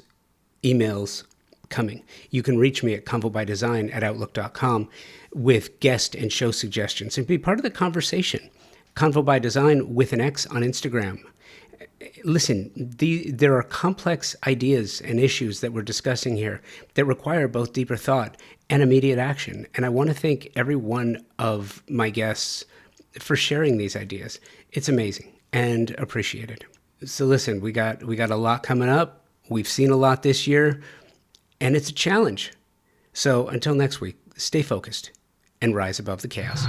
emails coming. You can reach me at convobydesign@outlook.com with guest and show suggestions and be part of the conversation. Convo by Design with an X on Instagram. Listen, there are complex ideas and issues that we're discussing here that require both deeper thought and immediate action. And I want to thank every one of my guests for sharing these ideas. It's amazing and appreciated. So listen, we got a lot coming up. We've seen a lot this year, and it's a challenge. So until next week, stay focused and rise above the chaos.